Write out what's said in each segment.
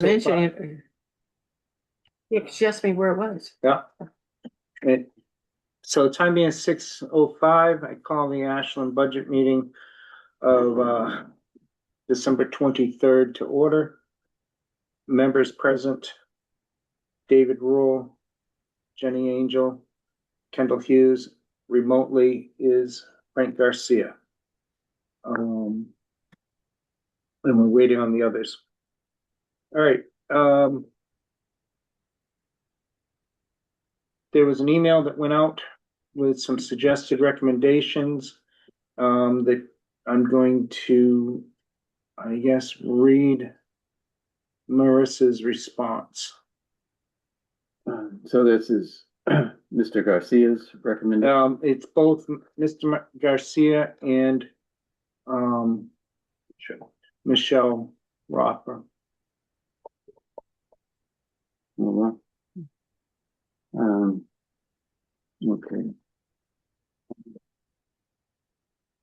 mentioning it. Yeah, she asked me where it was. Yeah. So time being 6:05, I call the Ashland budget meeting of December 23rd to order. Members present: David Rule, Jenny Angel, Kendall Hughes. Remotely is Frank Garcia. And we're waiting on the others. All right. There was an email that went out with some suggested recommendations that I'm going to, I guess, read Marissa's response. So this is Mr. Garcia's recommendation. It's both Mr. Garcia and Michelle Rothber. Okay.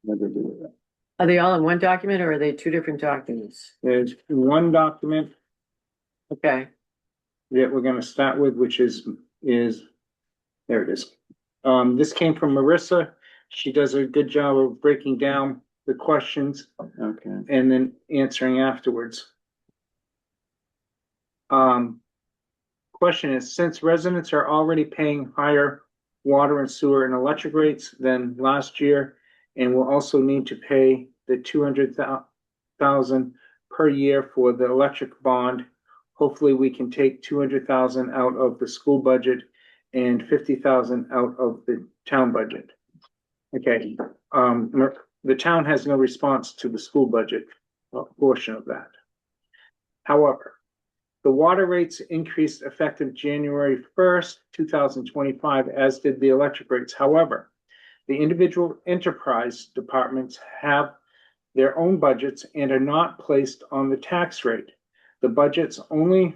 What did they do with that? Are they all in one document or are they two different documents? There's one document Okay, that we're gonna start with, which is there it is. This came from Marissa. She does a good job of breaking down the questions Okay. and then answering afterwards. Question is, since residents are already paying higher water and sewer and electric rates than last year, and will also need to pay the 200,000 per year for the electric bond, hopefully we can take 200,000 out of the school budget and 50,000 out of the town budget. Okay, the town has no response to the school budget portion of that. However, the water rates increased effective January 1st, 2025, as did the electric rates. However, the individual enterprise departments have their own budgets and are not placed on the tax rate. The budgets only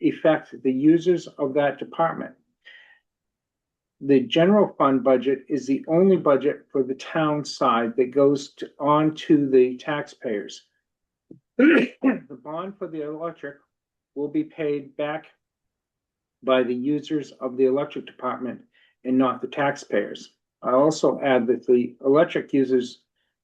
affect the users of that department. The general fund budget is the only budget for the town side that goes on to the taxpayers. The bond for the electric will be paid back by the users of the electric department and not the taxpayers. I also add that the electric users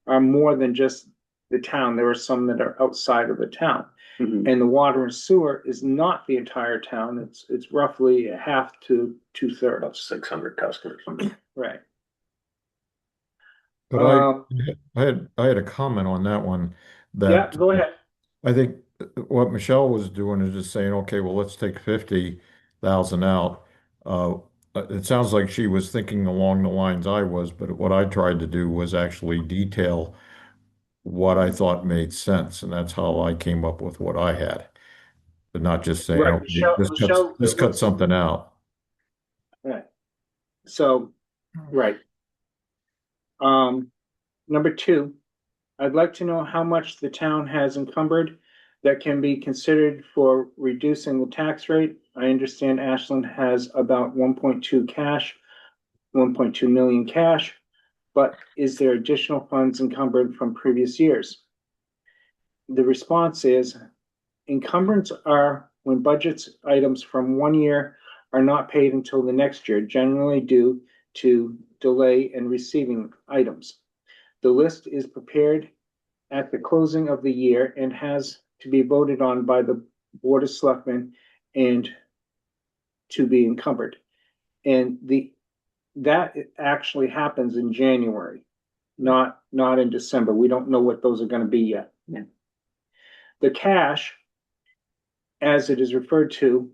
are more than just the town. There are some that are outside of the town. Mhm. And the water and sewer is not the entire town. It's roughly a half to 2/3. About 600 customers. Right. But I had a comment on that one Yeah, that go ahead. I think what Michelle was doing is just saying, okay, well, let's take 50,000 out. It sounds like she was thinking along the lines I was, but what I tried to do was actually detail what I thought made sense, and that's how I came up with what I had. But not just saying, Right, okay, Michelle, just cut something out. Right. So, right. Number two, I'd like to know how much the town has encumbered that can be considered for reducing the tax rate. I understand Ashland has about 1.2 cash, 1.2 million cash, but is there additional funds encumbered from previous years? The response is encumbrance are when budgets items from one year are not paid until the next year, generally due to delay in receiving items. The list is prepared at the closing of the year and has to be voted on by the Board of Selectmen and to be encumbered. And that actually happens in January, not in December. We don't know what those are going to be yet. Yeah. The cash, as it is referred to,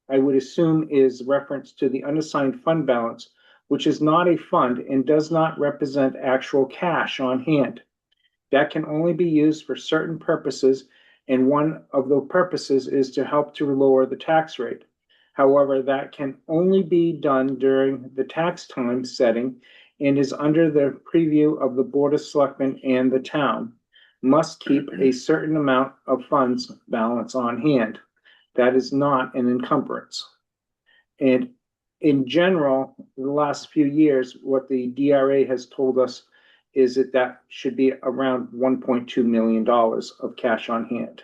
I would assume is reference to the unassigned fund balance, which is not a fund and does not represent actual cash on hand. That can only be used for certain purposes, and one of the purposes is to help to lower the tax rate. However, that can only be done during the tax time setting and is under the preview of the Board of Selectmen, and the town must keep a certain amount of funds balance on hand. That is not an encumbrance. And in general, in the last few years, what the DRA has told us is that should be around $1.2 million of cash on hand.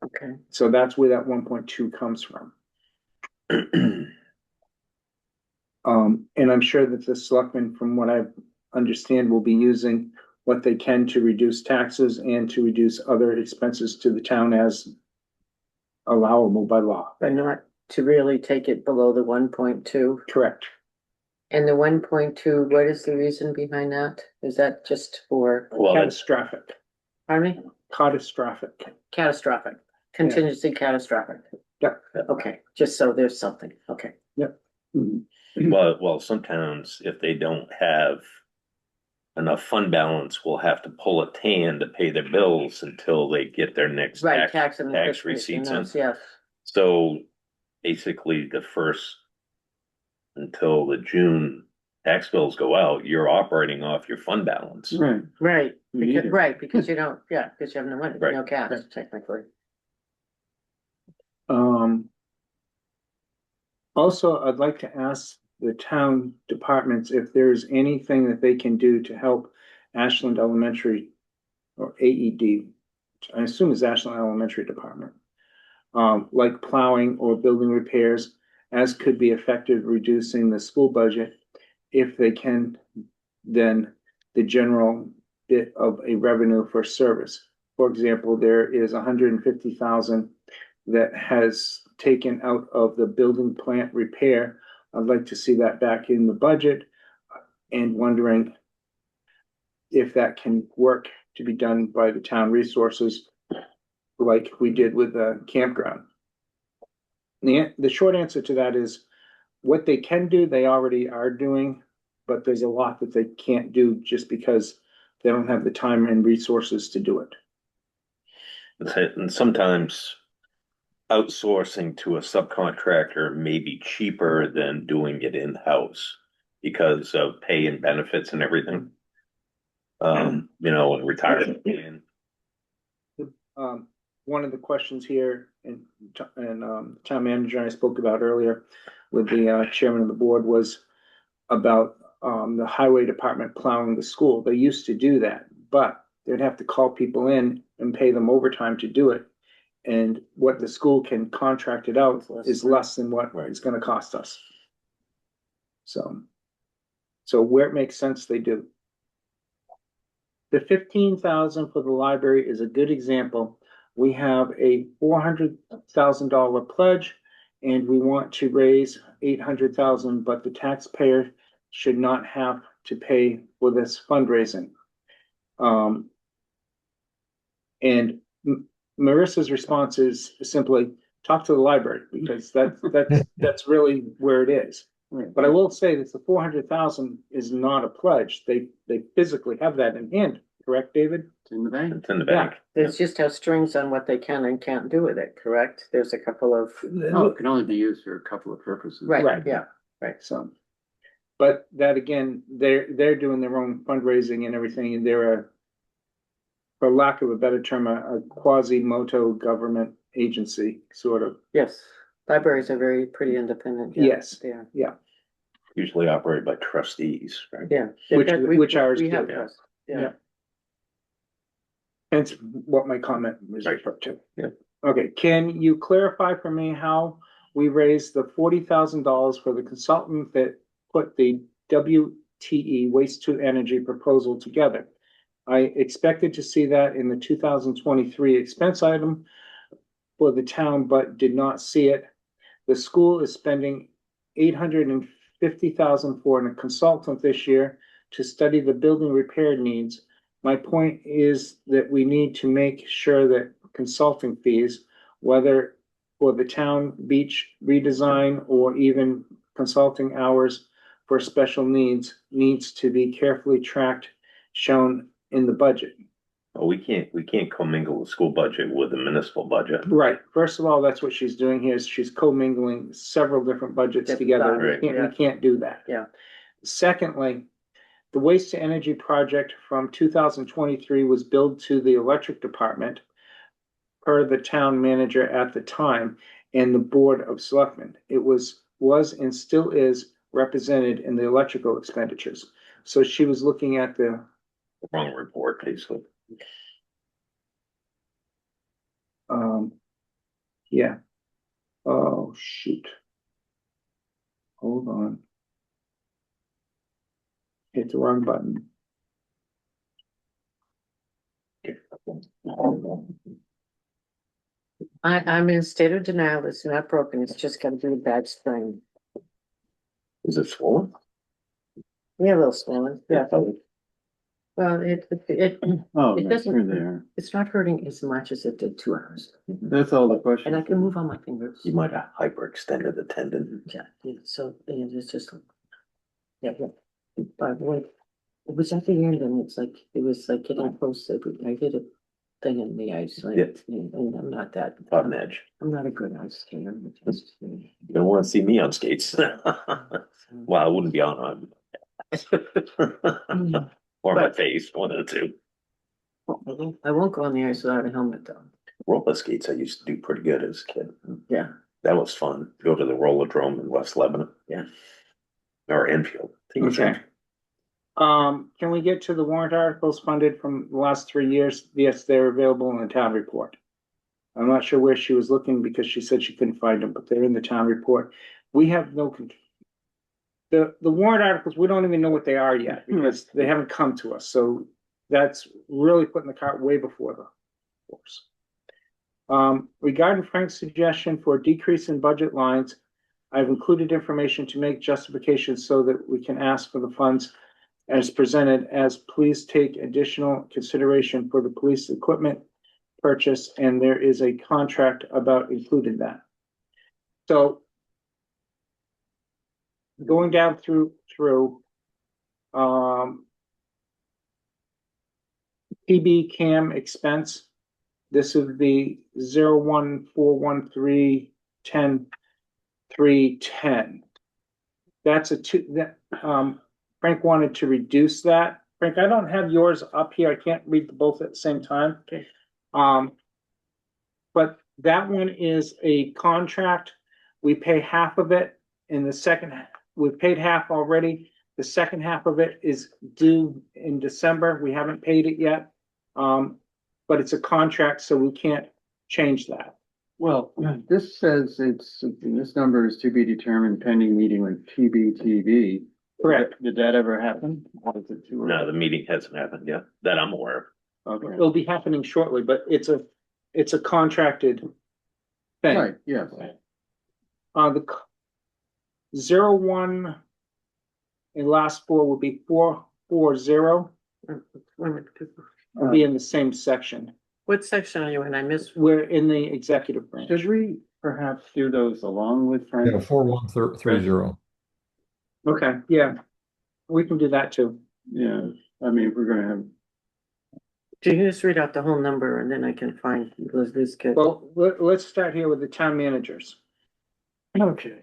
Okay, So that's where that 1.2 comes from. And I'm sure that the selectmen, from what I understand, will be using what they can to reduce taxes and to reduce other expenses to the town as allowable by law. but not to really take it below the 1.2. Correct. And the 1.2, what is the reason behind that? Is that just for, Well, that's, Catastrophic, pardon me? Catastrophic, contingency catastrophic. Yep. Okay, just so there's something, okay. well, some towns, if they don't have enough fund balance, will have to pull a tan to pay their bills until they get their next Right, tax and receipts in. yes. So basically the first until the June tax bills go out, you're operating off your fund balance. Right. Right, You need it. because you don't, yeah, because you have no money, Right. no cash Right. technically. Also, I'd like to ask the town departments if there's anything that they can do to help Ashland Elementary or AED, which I assume is Ashland Elementary Department. Like plowing or building repairs, as could be effective reducing the school budget. If they can, then the general bit of a revenue for service. For example, there is 150,000 that has taken out of the building plant repair. I'd like to see that back in the budget and wondering if that can work to be done by the town resources like we did with the campground. The short answer to that is what they can do, they already are doing, but there's a lot that they can't do just because they don't have the time and resources to do it. And sometimes outsourcing to a subcontractor may be cheaper than doing it in-house because of pay and benefits and everything. And retirement plan. One of the questions here and town manager and I spoke about earlier with the chairman of the board was about the highway department plowing the school. They used to do that, but they'd have to call people in and pay them overtime to do it. And what the school can contract it out is less than what it's gonna cost us. So where it makes sense, they do. The 15,000 for the library is a good example. We have a $400,000 pledge and we want to raise 800,000, but the taxpayer should not have to pay for this fundraising. And Marissa's response is simply talk to the library because that's really where it is. But I will say that the 400,000 is not a pledge. They physically have that in hand, correct, David? It's in the bank. It's in the bank. There's just have strings on what they can and can't do with it, correct? There's a couple of, Oh, it can only be used for a couple of purposes. right, yeah. So, but that again, they're doing their own fundraising and everything, and they're a, for lack of a better term, a quasi-moto government agency, sort of. Yes, libraries are very pretty independent. Yeah, Yes. they are. Usually operated by trustees, right? Yeah. Which- In fact, which ours we have do, yeah. trust. Yeah. Yeah. Hence what my comment was Right. referred to. Yeah. Okay, can you clarify for me how we raised the $40,000 for the consultant that put the WTE waste to energy proposal together? I expected to see that in the 2023 expense item for the town, but did not see it. The school is spending $850,000 for a consultant this year to study the building repair needs. My point is that we need to make sure that consulting fees, whether for the town beach redesign or even consulting hours for special needs to be carefully tracked, shown in the budget. Well, we can't commingle the school budget with the municipal budget. Right. First of all, that's what she's doing here is she's commingling several different budgets Different together. budgets, We can't do that. Yeah. Secondly, the waste to energy project from 2023 was billed to the electric department per the town manager at the time and the board of selectmen. It was and still is represented in the electrical expenditures. So she was looking at the Wrong report, basically. Yeah. Oh, shoot. Hold on. Hit the wrong button. I'm in a state of denial. It's not broken. It's just got to be a bad spring. Is it swollen? Yeah, a little swollen. Yeah. Well, Oh, It that's doesn't- through there. it's not hurting as much as it did 2 hours. That's all the question. And I can move on my fingers. You might have hyperextended the tendon. Yeah, so it's just. Yeah, yeah. But when it was at the end and it was like getting close. I hit a thing in the ice. And I'm not that. On edge. I'm not a good ice skater. You don't want to see me on skates. Well, I wouldn't be on. Or my face, one of the two. I won't go on the ice without a helmet though. Roller skates I used to do pretty good as a kid. Yeah, That was fun. Go to the Rollerdrome in West Lebanon. Yeah. Or Enfield. I think it was Okay. Enfield. Can we get to the warrant articles funded from the last 3 years? Yes, they're available in the town report. I'm not sure where she was looking because she said she couldn't find them, but they're in the town report. We have no control. The warrant articles, we don't even know what they are yet because they haven't come to us, so that's really putting the cart way before the horse. Regarding Frank's suggestion for a decrease in budget lines, I've included information to make justification so that we can ask for the funds as presented, as please take additional consideration for the police equipment purchase, and there is a contract about including that. So going down through, PB cam expense, this is the 0141310,310. That's Frank wanted to reduce that. Frank, I don't have yours up here. I can't read both at the same time. Okay. But that one is a contract. We pay half of it in the second, we've paid half already. The second half of it is due in December. We haven't paid it yet. But it's a contract, so we can't change that. Well, this says this number is to be determined pending meeting with TBTV. Correct. Did that ever happen? Or is it too early? No, the meeting hasn't happened yet, that I'm aware of. Okay. It'll be happening shortly, but it's a contracted thing. Right, yes. The 01 and last 4 will be 440. It'll be in the same section. What section are you in? I missed. We're in the executive branch. Should we perhaps do those along with Frank? Yeah, 4130. Okay, yeah, we can do that too. Yeah, I mean, if we're gonna have, Do you just read out the whole number and then I can find this kid? Well, let's start here with the town managers. okay.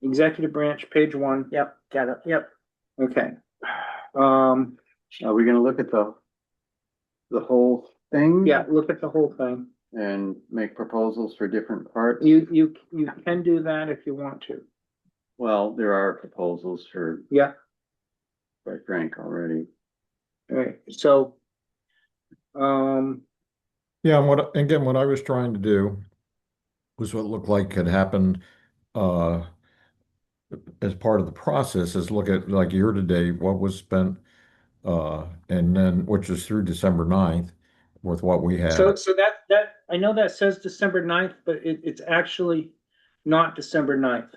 Executive branch, page 1. Yep, got it. Yep. Okay. Are we gonna look at the whole thing? Yeah, look at the whole thing. And make proposals for different parts? You can do that if you want to. Well, there are proposals Yeah, by Frank already. all right, so. Yeah, and what I was trying to do was what looked like could happen as part of the process is look at like year to date, what was spent and then which is through December 9th with what we had. So that, I know that says December 9th, but it's actually not December 9th.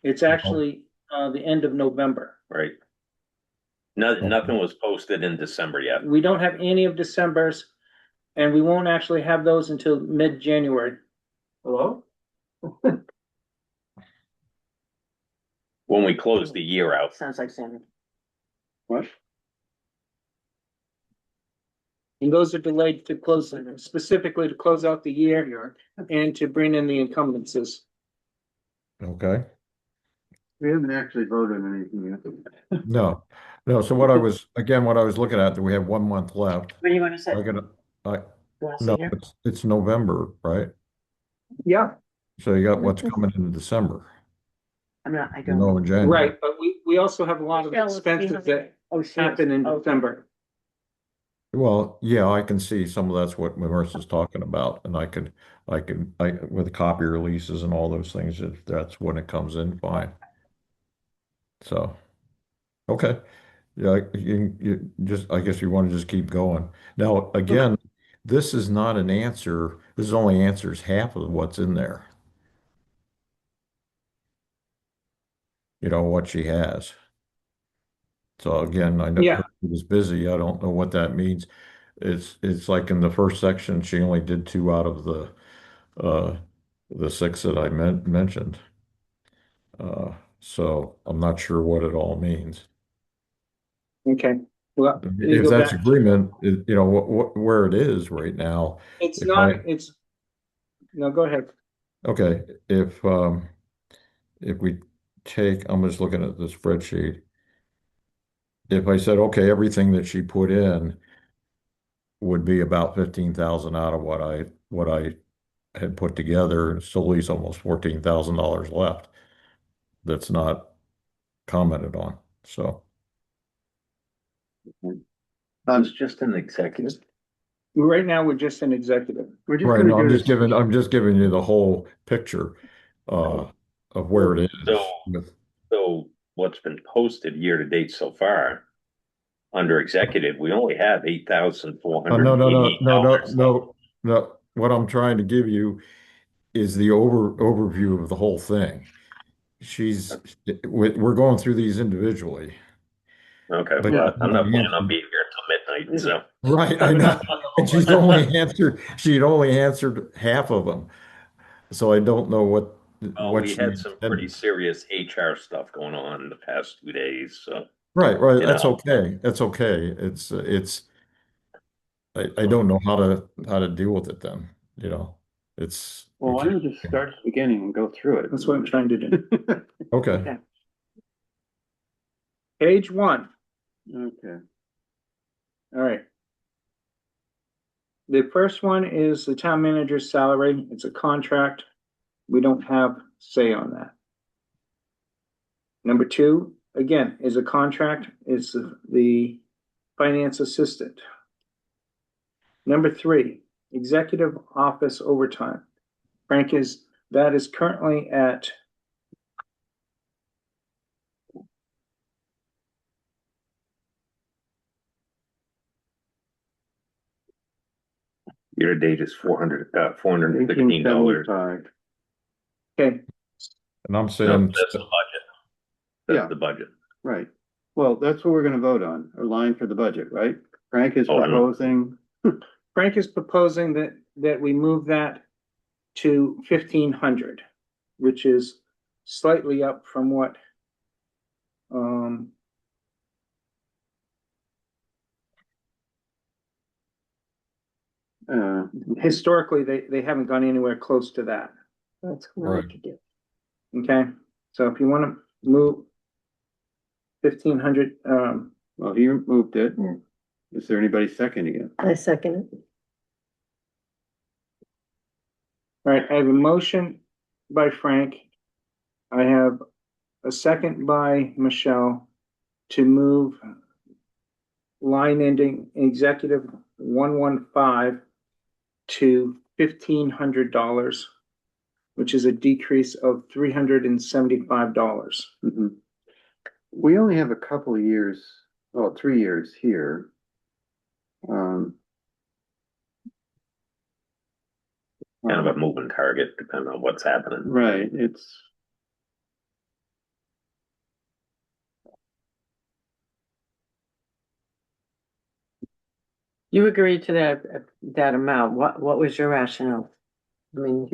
It's actually, the end of November. Right. Nothing was posted in December yet. We don't have any of December's, and we won't actually have those until mid-January. Hello? When we close the year out. Sounds like Sandra. What? And those are delayed to close, specifically to close out the year and to bring in the encumbrances. Okay. We haven't actually voted on anything yet. No. So what I was looking at, that we have 1 month left. What do you want to say? I gotta, You wanna say no, here? it's November, right? Yeah. So you got what's coming in December, I'm not, I you know, don't. in January. Right, but we also have a lot of Yeah, let's see expenses how- that Oh, sure. happen in Oh, December. Well, yeah, I can see some of that's what Marissa's talking about, and with the copy releases and all those things, if that's when it comes in, fine. So, okay. Yeah, you just, I guess you want to just keep going. Now, again, this is not an answer. This only answers half of what's in there. You know, what she has. So again, I know Yeah, her she was busy. I don't know what that means. It's like in the first section, she only did two out of uh the six that I mentioned. So I'm not sure what it all means. okay. Well, let me If go that's back. agreement, you know, where it is right now, It's if I, not, it's, no, go ahead. okay, if we take, I'm just looking at the spreadsheet. If I said, okay, everything that she put in would be about 15,000 out of what I had put together, still leaves almost $14,000 left that's not commented on. So, It's just an executive. Right now, we're just an executive. We're just right, gonna no, do this. I'm just giving you the whole picture of where it So, is with, so what's been posted year to date so far, under executive, we only have no, no, no, no, no, $8,488 left. no, no. What I'm trying to give you is the overview of the whole thing. We're going through these individually, Okay, but Yeah. well, I'm not planning on answered. being here until midnight, so. Right, I know. And she'd only answered half of them. So I don't know Well, what we she had some pretty intended. serious HR stuff going on in the past 2 days, so, Right, right. you That's know. okay. That's okay. I don't know how to deal with it then, you know. Well, You why can't. don't we just start at the beginning and go through it? That's what I'm trying to do. Okay. Okay. Page one, Okay. all right. The first one is the town manager's salary. It's a contract. We don't have say on that. Number two, again, is a contract, is the finance assistant. Number three, executive office overtime. Frank that is currently at Year to date is $416. 1875. okay, And I'm No, saying, that's the budget. Yeah. That's the budget. Right. Well, that's what we're gonna vote on, a line for the budget, right? Frank is Oh, I know. proposing, Frank is proposing that we move that to 1,500, which is slightly up from what historically they haven't gone anywhere close to that. That's what I Right. could do. Okay, so if you want to move 1,500, well, he moved it. Yeah. Is there anybody seconding it? I second it. all right, I have a motion by Frank. I have a second by Michelle to move line ending executive 115 to $1,500, which is a decrease of $375. Mhm. We only have a couple of years, well, 3 years here. Kind of a moving target, depending on what's happening. Right, it's, You agreed to that amount. What was your rationale? I mean,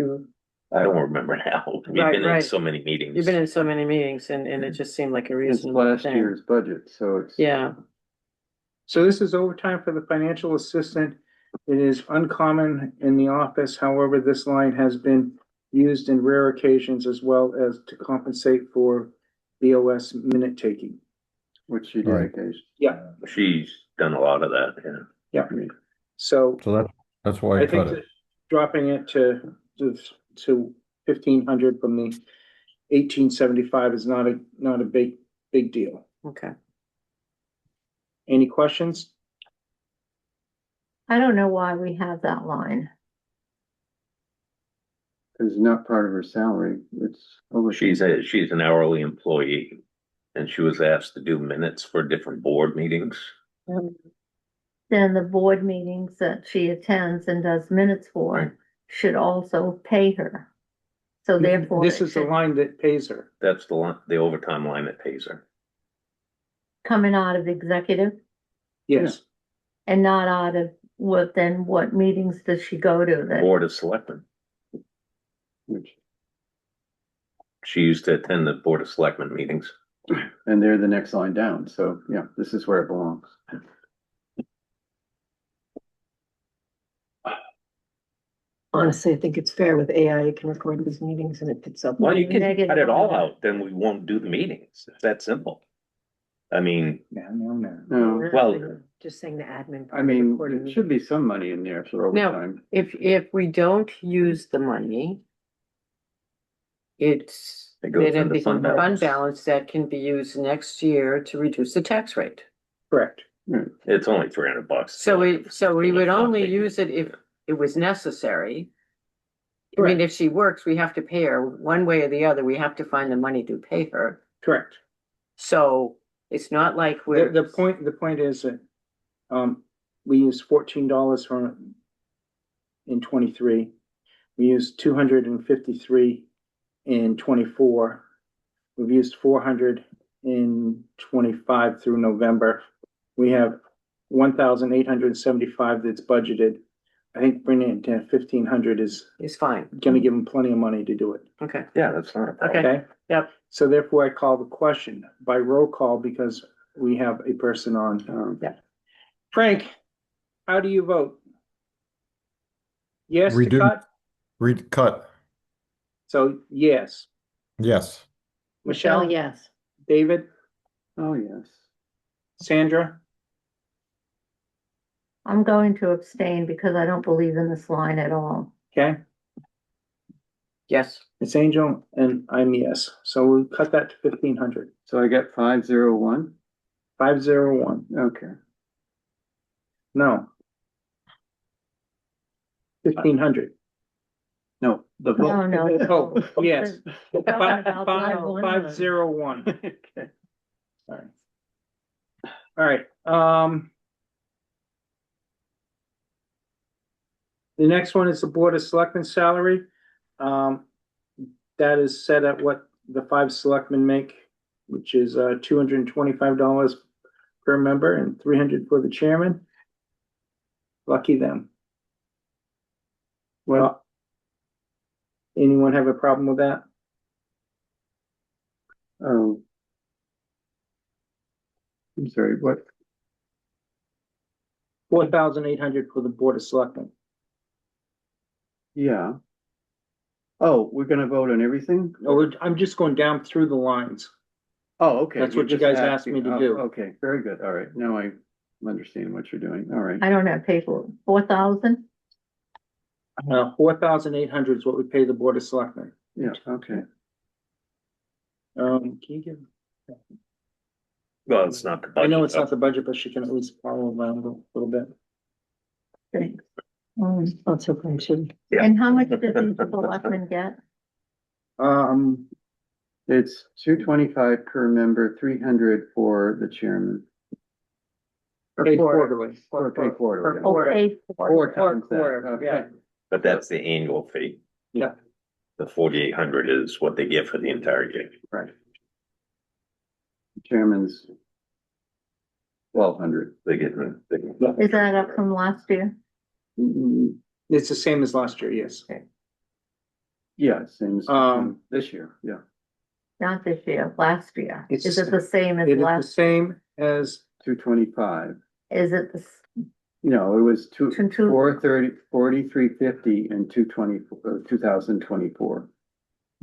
I don't remember now. We've Right, been in right. so many meetings. you've been in so many meetings and it just seemed like a it's reasonable last thing. year's budget, so it's. Yeah, So this is overtime for the financial assistant. It is uncommon in the office. However, this line has been used in rare occasions as well as to compensate for BOS minute taking. Which she did Right. occasionally. Yeah, She's done a lot of that, yeah. yeah. So So that's why I I cut think it. that dropping it to 1,500 from the 1,875 is not a big deal. okay. Any questions? I don't know why we have that line. It's not part of her salary. It's over. She's an hourly employee. And she was asked to do minutes for different board meetings. Then the board meetings that she attends and does minutes for Right. should also pay her. So therefore. This it is the should- line that pays her. That's the overtime line that pays her. Coming out of executive Yes, and not out of what meetings does she go to that? Board of Selectmen. Which- She used to attend the Board of Selectmen meetings. And they're the next line down, so yeah, this is where it belongs. Honestly, I think it's fair with AI, you can record these meetings and it picks up. Well, you can Negative cut it all on that. out, then we won't do the meetings. It's that simple. I mean, no. No, well- Just saying the admin. I mean, recording there should be some money in there for Now- overtime. If we don't use the money, it's It goes then into becomes fund a fund balance. balance that can be used next year to reduce the tax rate. Correct. it's only $300. So we would only use it if it was necessary. I mean, Correct. if she works, we have to pay her one way or the other. We have to find the money to pay her. Correct. So it's not like we're. The point is that, we used $14 from, in 23. We used 253 in 24. We've used 400 in 25 through November. We have 1,875 that's budgeted. I think bringing it to 1,500 is It's fine. gonna give them plenty of money to do it. Okay. Yeah, that's not a problem. Okay? Yep. So therefore I call the question by roll call because we have a person on. Frank, how do you vote? Yes We to do. cut? Cut, So yes. yes. Michelle? yes. David? Oh, yes. Sandra? I'm going to abstain because I don't believe in this line at all. Okay, Yes. it's Angel and I'm yes. So we'll cut that to 1,500. So I get 501? 501. Okay. No. 1,500. No, the vote. No, no. Oh, yes. We're talking about line 501. Okay. Sorry. All right, the next one is the Board of Selectmen salary. That is set at what the 5 selectmen make, which is $225 per member and 300 for the chairman. Lucky them. Well, anyone have a problem with that? Oh. I'm sorry, what? 4,800 for the Board of Selectmen. Yeah. Oh, we're gonna vote on everything? Oh, I'm just going down through the lines. Oh, okay. That's you're what you just guys asked me to asking. do. Oh, okay, very good. All right. Now I understand what you're doing. All right. I don't have paper. 4,000? 4,800 is what we pay the Board of Selectmen. Yeah, okay. Can you give? Well, it's not the I budget. know it's not the budget, but she can at least follow around a little bit. Thanks. That's okay, I'm sure. Yeah. And how much does each selectman get? It's 225 per member, 300 for the chairman. Paid quarterly. Or paid quarterly. Oh, paid for. Four times that, quarter, okay. yeah. But that's the annual fee. Yeah. The 4,800 is what they get for the entire year. Right. Chairman's 1,200. They get, Is that up from last year? It's the same as last year, yes. Yeah, same as this year, yeah. Not this year, last year. It's- Is it the same as It is the last? same as, 225. Is it the, No, it was Two- 4350 and 2024.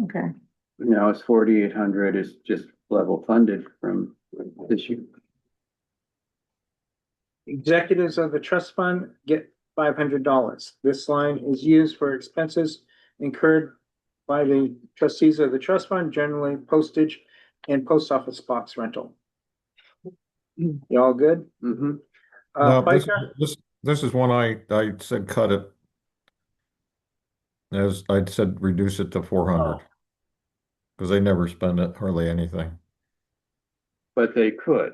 okay. Now it's 4,800 is just level funded from this year. executives of the trust fund get $500. This line is used for expenses incurred by the trustees of the trust fund, generally postage and post office box rental. You all good? Mm-hmm. Uh, Now, FICA, This is one I said cut it. As I'd said, reduce it to 400. Oh. Because they never spend it, hardly anything. But they could.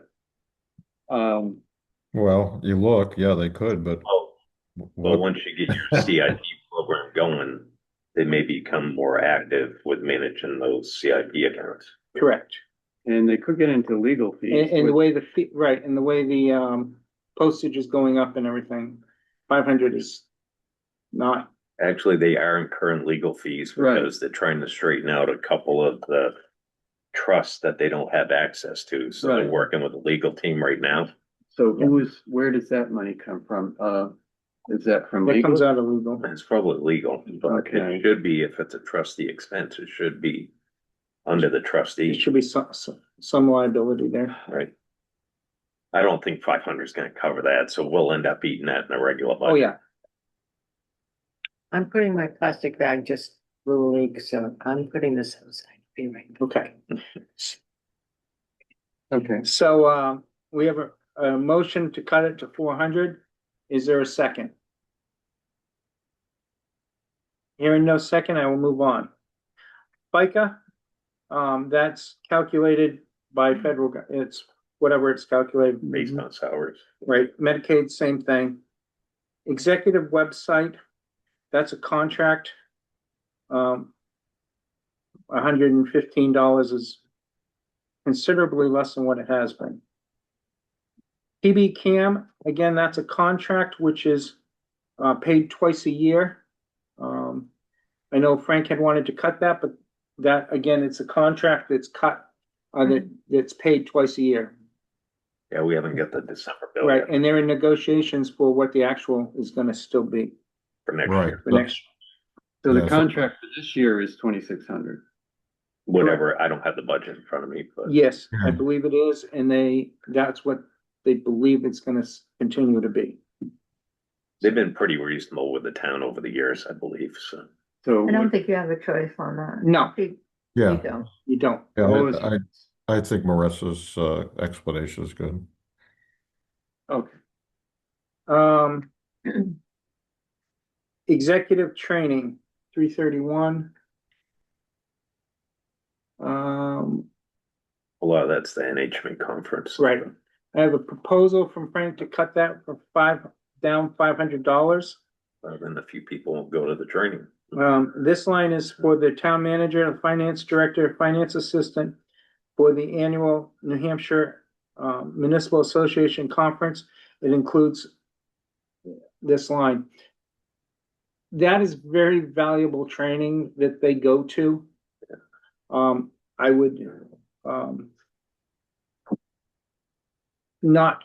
Um, Well, you look, yeah, they could, but Well, what? once you get your CIP program going, they may become more active with managing those CIP accounts. Correct. and they could get into legal fees. And the with- way the fee, right, and the way the postage is going up and everything, 500 is not, Actually, they are incurring legal fees Right. because they're trying to straighten out a couple of the trusts that they don't have access to. So they're Right. working with the legal team right now. So where does that money come from? Is that from that comes legal? out of legal. It's probably legal, but Okay. it should be, if it's a trustee expense, it should be under the There trustee, should be some liability there. right? I don't think 500 is gonna cover that, so we'll end up eating that in a regular budget. Oh, yeah. I'm putting my plastic bag just little league, so I'm putting this outside. Be right back. Okay. Okay, So, we have a motion to cut it to 400. Is there a second? Hearing no second, I will move on. FICA, that's calculated by federal, it's whatever it's calculated. Based on salaries. Right, Medicaid, same thing. Executive website, that's a contract. $115 is considerably less than what it has been. PB Cam, again, that's a contract which is paid twice a year. I know Frank had wanted to cut that, but that, again, it's a contract that's cut, that's paid twice a year. Yeah, we haven't got the December bill Right, yet and they're in negotiations for what the actual is gonna still be for next Right. year. for next. so Yeah, the so- contract for this year is 2,600. Whatever, I don't have the budget in front of me, but Yes, I Yeah. believe it is, and that's what they believe it's gonna continue to be. they've been pretty reasonable with the town over the years, I believe, so. So I don't think you have a choice on that. No, You Yeah, don't. you don't. yeah, what was- I think Marissa's explanation is good. Okay, Um, executive training, 331. A lot of that's the NHMA conference. Right. I have a proposal from Frank to cut that for down $500. Then a few people won't go to the training. This line is for the town manager, the finance director, finance assistant for the annual New Hampshire Municipal Association Conference. It includes this line. That is very valuable training that they go to. I would, not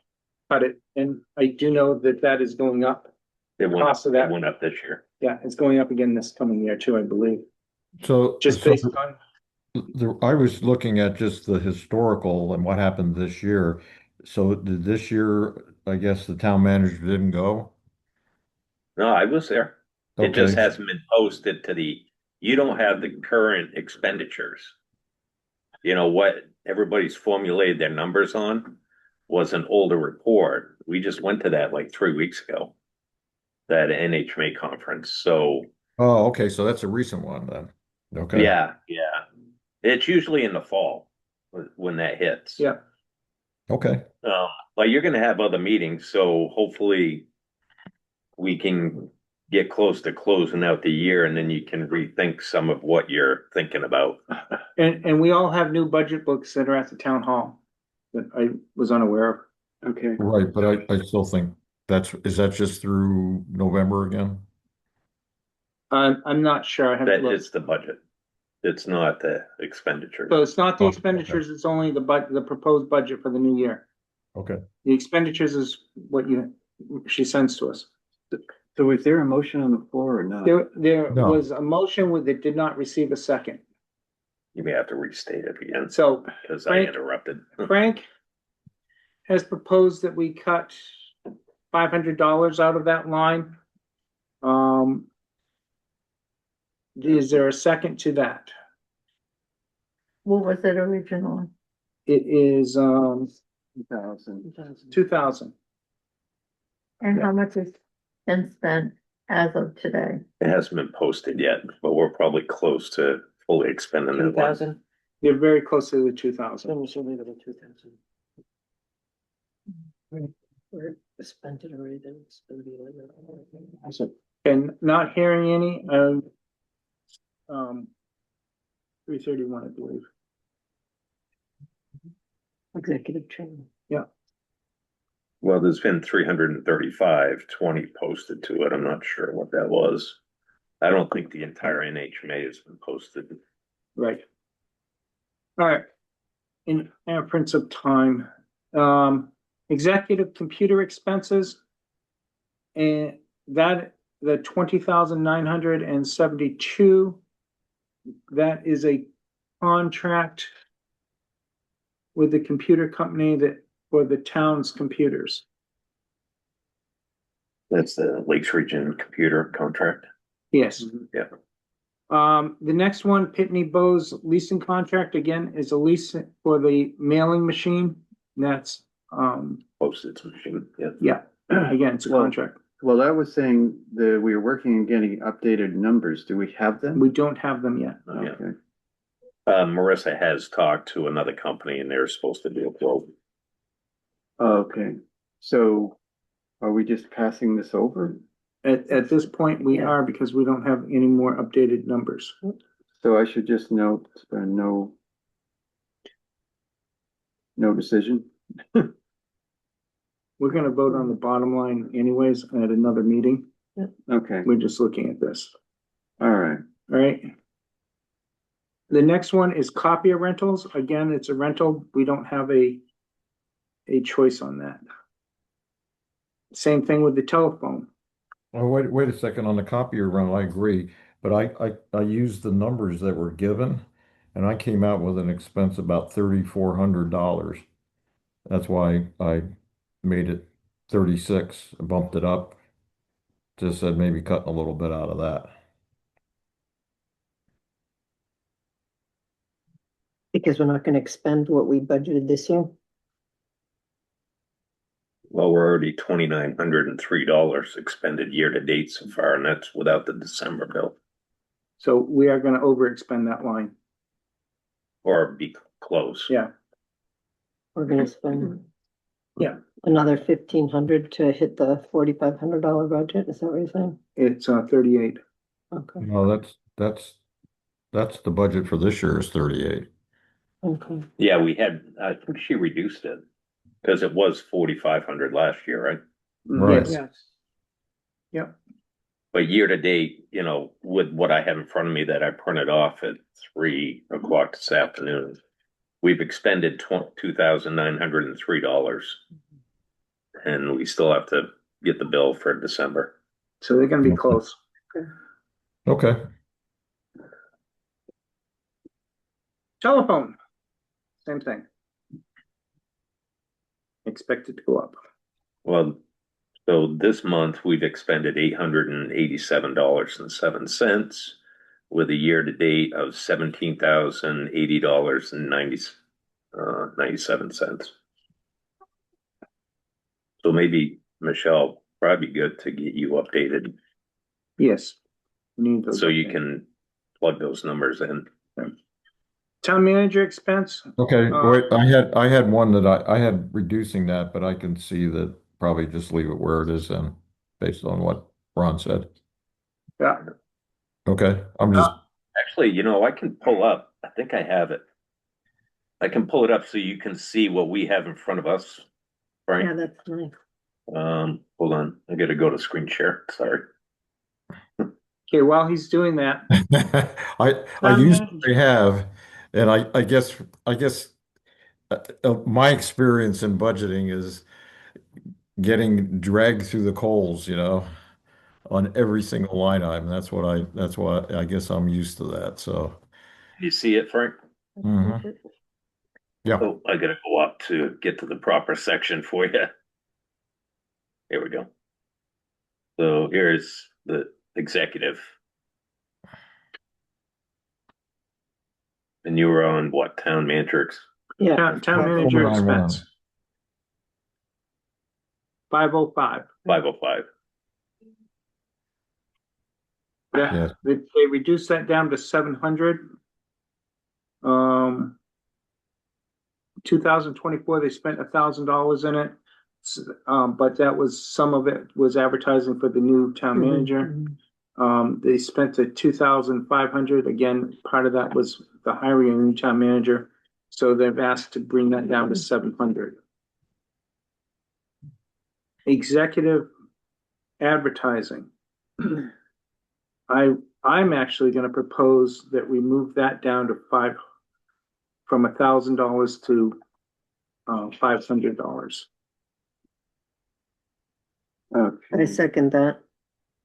cut it, and I do know that that is going up. It went up, Cost of that. it went up this year. Yeah, it's going up again this coming year too, I believe, So, just based on, I was looking at just the historical and what happened this year. So did this year, I guess the town manager didn't go? No, I was there. It just Okay. hasn't been posted to you don't have the current expenditures. You know, what everybody's formulated their numbers on was an older report. We just went to that like 3 weeks ago. That NHMA conference, so, Oh, okay, so that's a recent one then. Okay. yeah. It's usually in the fall when that hits. yeah, Okay, But you're gonna have other meetings, so hopefully we can get close to closing out the year and then you can rethink some of what you're thinking about. and we all have new budget books that are at the town hall that I was unaware of. okay. right, but I still think is that just through November again? I'm not sure, I That haven't is looked. the budget. It's not the expenditure. So it's not the Oh, okay. expenditures, it's only the proposed budget for the new year. Okay. The expenditures is what she sends to us. So is there a motion on the floor or not? There No. was a motion that did not receive a second. You may have to restate it again So because I Frank- interrupted. Frank has proposed that we cut $500 out of that line. Is there a second to that? What was it originally? It is, 2,000. 2,000. And how much has been spent as of today? It hasn't been posted yet, but we're probably close to fully expending Two that one. thousand, You're very close to the 2,000. then we should leave it at 2,000. We're spent it already, then it's gonna be later. And not hearing any of, 331, I believe. Executive training. Well, there's been 335.20 posted to it. I'm not sure what that was. I don't think the entire NHMA has been posted. Right. All right. In absence of time, executive computer expenses. And that, the 20,972. That is a contract with the computer company that, for the town's computers. That's the Lakes Region computer contract. Yes. Yeah. The next one, Pitney Bowes leasing contract, again, is a lease for the mailing machine. That's, Postage machine, yeah. yeah, again, it's a Well- contract. Well, I was saying that we were working on getting updated numbers. Do we have them? We don't have them yet. Yeah. Okay. Marissa has talked to another company and they're supposed to do a quote. Okay, so are we just passing this over? At this point, we Yeah. are, because we don't have any more updated numbers. So I should just note, no decision? We're gonna vote on the bottom line anyways at another meeting. Okay, We're just looking at this, all right. all right? The next one is copier rentals. Again, it's a rental. We don't have a choice on that. Same thing with the telephone. Oh, wait a second, on the copier run, I agree, but I used the numbers that were given, and I came out with an expense about $3,400. That's why I made it 36, bumped it up. Just said maybe cutting a little bit out of that. Because we're not gonna expend what we budgeted this year. Well, we're already $2,903 expended year to date so far, and that's without the December bill, So we are gonna over expend that line. or be close. Yeah, We're gonna spend. Yeah. Another 1,500 to hit the $4,500 budget, is that what you're saying? it's 38. Okay, No, that's the budget for this year is 38. okay. Yeah, I think she reduced it, because it was 4,500 last year, right? Right. Yes. Yep. But year to date, with what I have in front of me that I printed off at 3 o'clock this afternoon, we've expended $2,903. And we still have to get the bill for December. So they're gonna be close. Okay. Telephone, same thing. Expected to go up. Well, so this month we've expended $887.07 with a year to date of $17,080.97. So maybe, Michelle, probably good to get you updated Yes. We need those so you updated. can plug those numbers in. Town manager expense, Okay, wait, I had one that I had reducing that, but I can see that probably just leave it where it is then, based on what Ron said. yeah, Okay, I'm just, Actually, I can pull up, I think I have it. I can pull it up so you can see what we have in front of us. Yeah, Right? that's nice. Hold on, I gotta go to screen share, sorry. okay, while he's doing that, I usually have, and I guess my experience in budgeting is getting dragged through the coals, on every single line item. That's why I guess I'm used to that, so. You see it, Frank? Mhm. Yeah, Oh, I gotta go up to get to the proper section for you. Here we go. So here's the executive. And you were on what, town matrix? Yeah, town manager 491. expense. 505. 505. Yes. They reduced that down to 700. 2024, they spent $1,000 in it. But that was, some of it was advertising for the new town manager. They spent the 2,500, again, part of that was the hiring of a new town manager. So they've asked to bring that down to 700. Executive advertising. I'm actually gonna propose that we move that down to from $1,000 to $500. Okay. second that.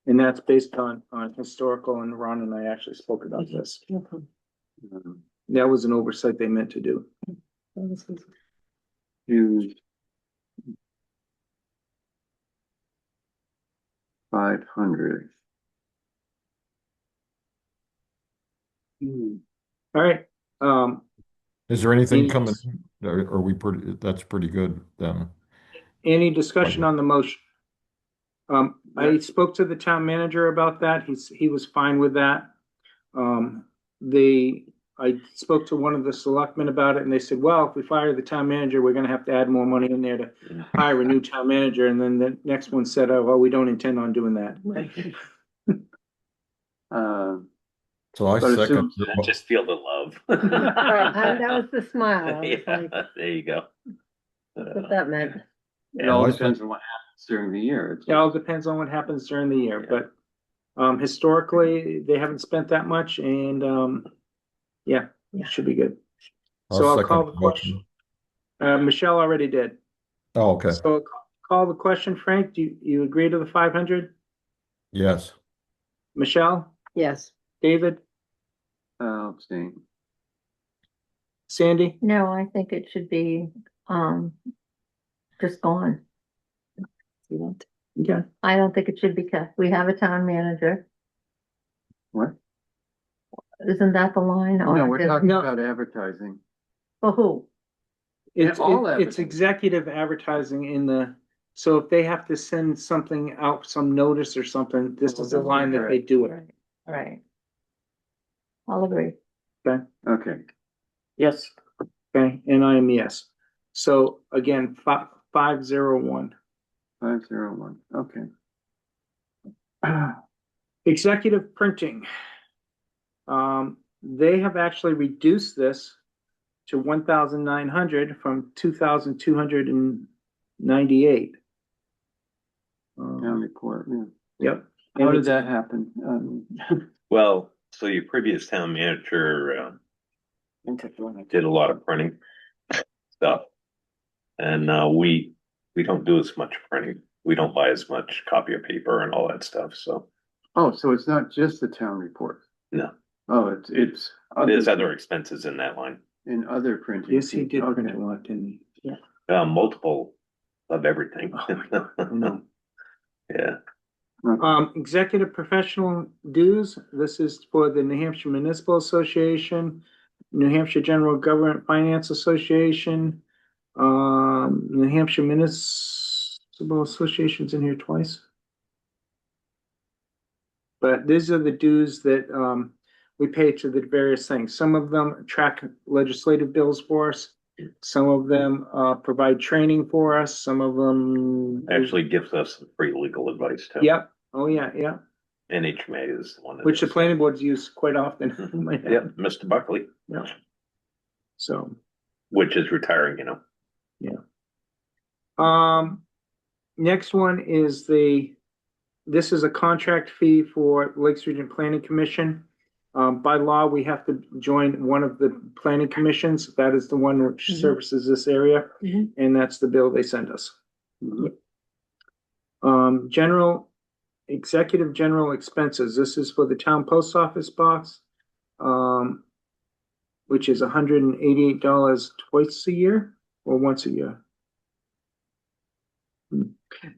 And that's based on historical, and Ron and I actually spoke about this. Um, That was an oversight they meant to do. Use 500. All right, Is there anything Any- coming? Are we pretty, that's pretty good then? any discussion on the motion? I spoke to the town manager about that. He was fine with that. I spoke to one of the selectmen about it, and they said, well, if we fire the town manager, we're gonna have to add more money in there to hire a new town manager. And then the next one said, oh, well, we don't intend on doing that. So I But second. Just feel the love. That was the smile. I was Yeah, like, there you go. what that meant. It all depends on what happens during the year. It all depends on what happens during the year, but historically, they haven't spent that much, and yeah, it should be good. So I'll second call the the question. motion. Michelle already did. Oh, okay. So I'll call the question. Frank, do you agree to the 500? Yes. Michelle, Yes. David, Abstain. Sandy? No, I think it should be, just gone. Yeah. I don't think it should be kept. We have a town manager. What? Isn't that the line? No, we're just- talking No. about advertising. For who? It's all it's advertising. executive advertising so if they have to send something out, some notice or something, this is the line that they do it. Right, right. I'll agree. Okay. Yes. Okay, and I am yes. So again, 501. 501. Okay. Executive printing. They have actually reduced this to 1,900 from 2,298. Town report, yeah. Yep. How did that happen? Well, so your previous town manager did a lot of printing stuff. And we don't do as much printing. We don't buy as much copier paper and all that stuff, so. Oh, so it's not just the town report? No. Oh, it's. There's other expenses in that line. In other printing. Yes, he did Okay. print a lot, didn't he? Multiple of everything. Oh my God, I know. Yeah, Executive professional dues, this is for the New Hampshire Municipal Association, New Hampshire General Government Finance Association, New Hampshire Municipal Association's in here twice. But these are the dues that, we pay to the various things. Some of them track legislative bills for us. Some of them, provide training for us. Some of them. actually gives us free legal advice too. Yep. Oh, yeah, yeah. NHMA is the one. that Which the does planning boards use quite often. that. Yep, Mr. Buckley, Yeah. So, which is retiring, you know. next one is this is a contract fee for Lakes Region Planning Commission. By law, we have to join one of the planning commissions. That is the one which services this area, Mhm. and that's the bill they send us. Executive general expenses. This is for the town post office box, which is $188 twice a year or once a year.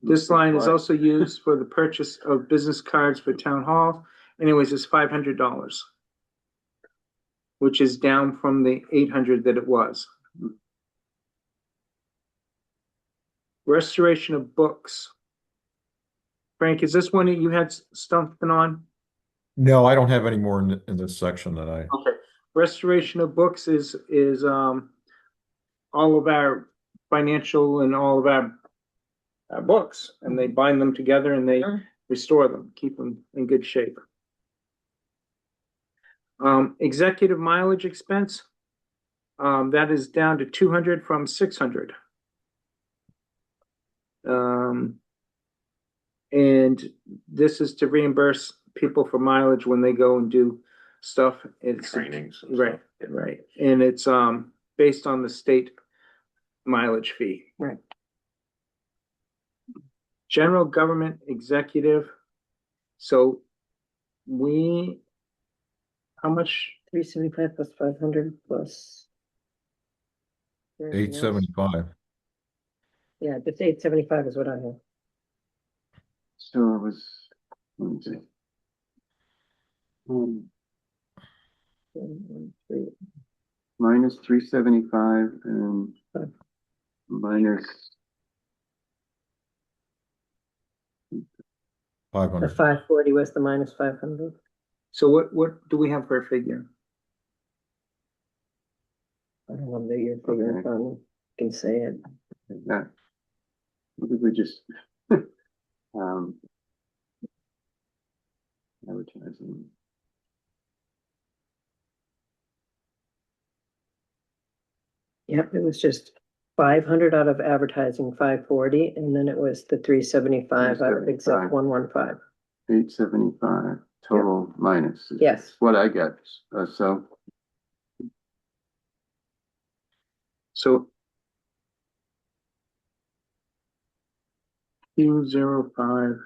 This line is also used for the purchase of business cards for town hall. Anyways, it's $500, which is down from the 800 that it was. Restoration of books. Frank, is this one that you had something on? No, I don't have any more in this section that I, Okay. Restoration of books is all of our financial and all of our books, and they bind them together and they restore them, keep them in good shape. Executive mileage expense, that is down to 200 from 600. And this is to reimburse people for mileage when they go and do stuff. It's Trainings. and right, stuff. right, and it's based on the state mileage fee. Right. General government executive. So how much? 375 plus 500 plus. everything else. 875. Yeah, it's 875 is what I have. So it was, let me see. Minus 375 and minus, The 500. 540 was the minus 500. So what do we have for a figure? I don't know that you're figuring Okay. on, can say it. that. What did we just? Advertising. Yep, it was just 500 out of advertising, 540, and then it was the 375 out of exec 115. 875 total minus. is Yes. What I got, So 205.